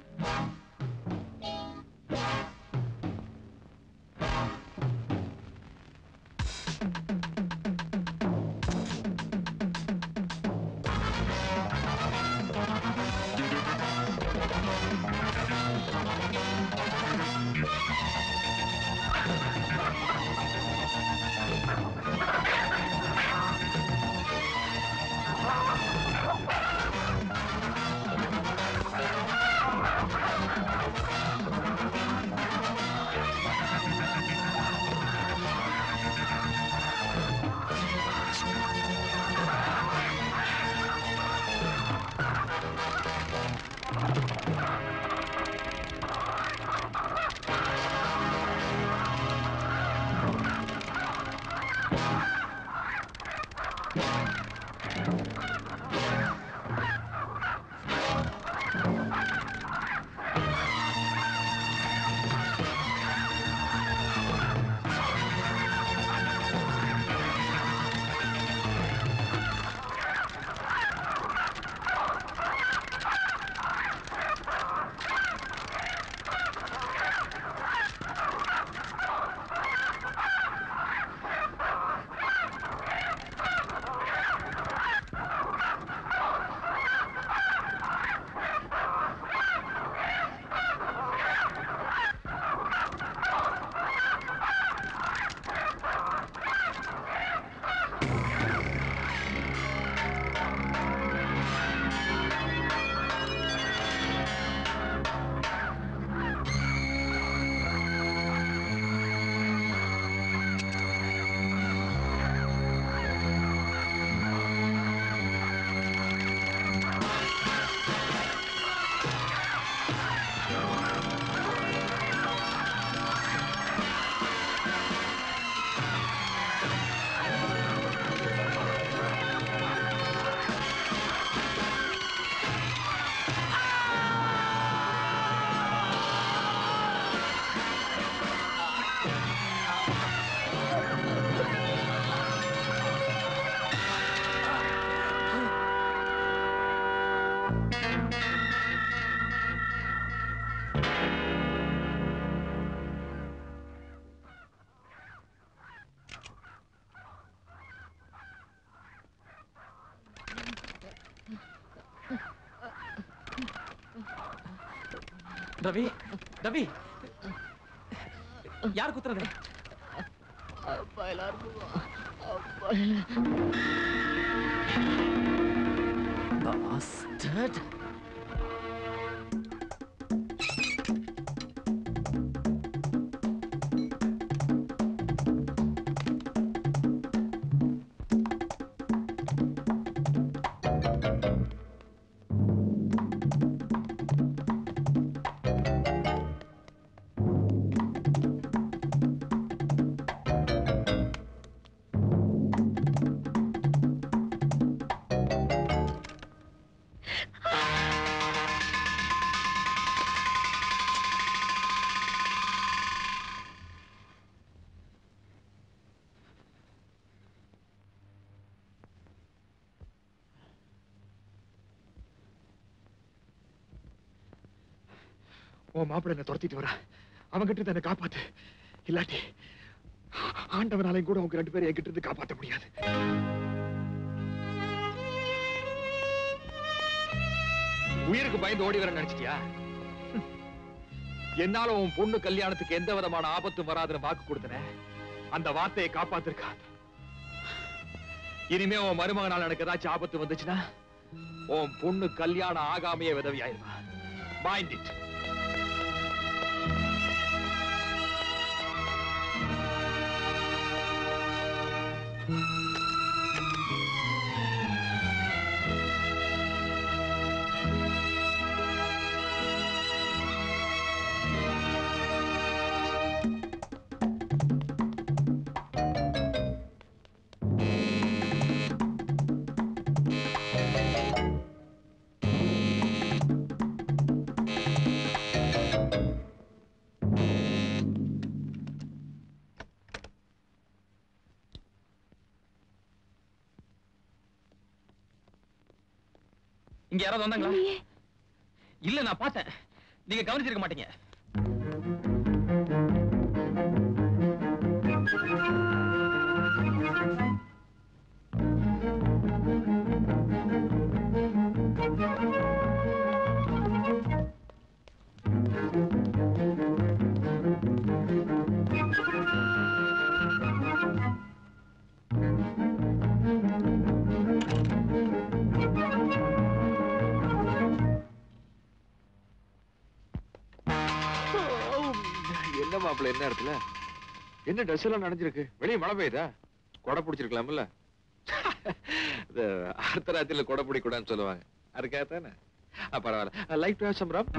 ரவி ரவி யார் குத்துறது? அப்பா எல்லாருக்கும் Bastard. உன் மாப்பிள்ளை என்ன துரத்திட்டு வரா. அவன் கிட்ட இருந்து என்ன காப்பாத்து. இல்லாட்டி ஆண்டவனாலையும் கூட உங்க 2 பேரும் என்கிட்ட இருந்து காப்பாற்ற முடியாது. உயிருக்கு பயந்து ஓடி வர நினைச்சிட்டியா? என்னால உன் பொண்ணு கல்யாணத்துக்கு எந்த விதமான ஆபத்தும் வராதுன்னு வாக்கு கொடுத்தன. அந்த வார்த்தையை காப்பாத்திருக்காது. இனிமே உன் மருமகனால எனக்கு ஏதாச்சும் ஆபத்து வந்துச்சுன்னா உன் பொண்ணு கல்யாணம் ஆகாமையே விதவியாயிருவா. Mind it. இங்க யாராவது வந்தாங்களா? இல்ல, நான் பார்த்தேன். நீங்க கவனிச்சிருக்க மாட்டீங்க. என்ன மாப்பிள்ள, என்ன இடத்துல என்ன ட்ரெஸ் எல்லாம் நனைஞ்சிருக்கு? வெளியே மழை பெய்யுதா? கொடை பிடிச்சிருக்கலாம்ல. அர்த்தராத்திரில கொடை பிடிக்கூடாதுன்னு சொல்லுவாங்க. அதுக்காக தானே. பரவாயில்ல. லைக் டு ஹேவ் சம் ரம்.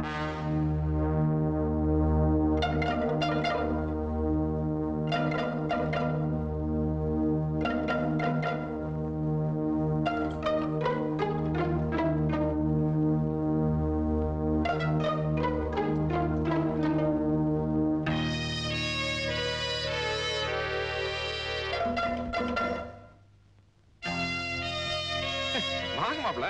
வாங்க மாப்பிள்ள.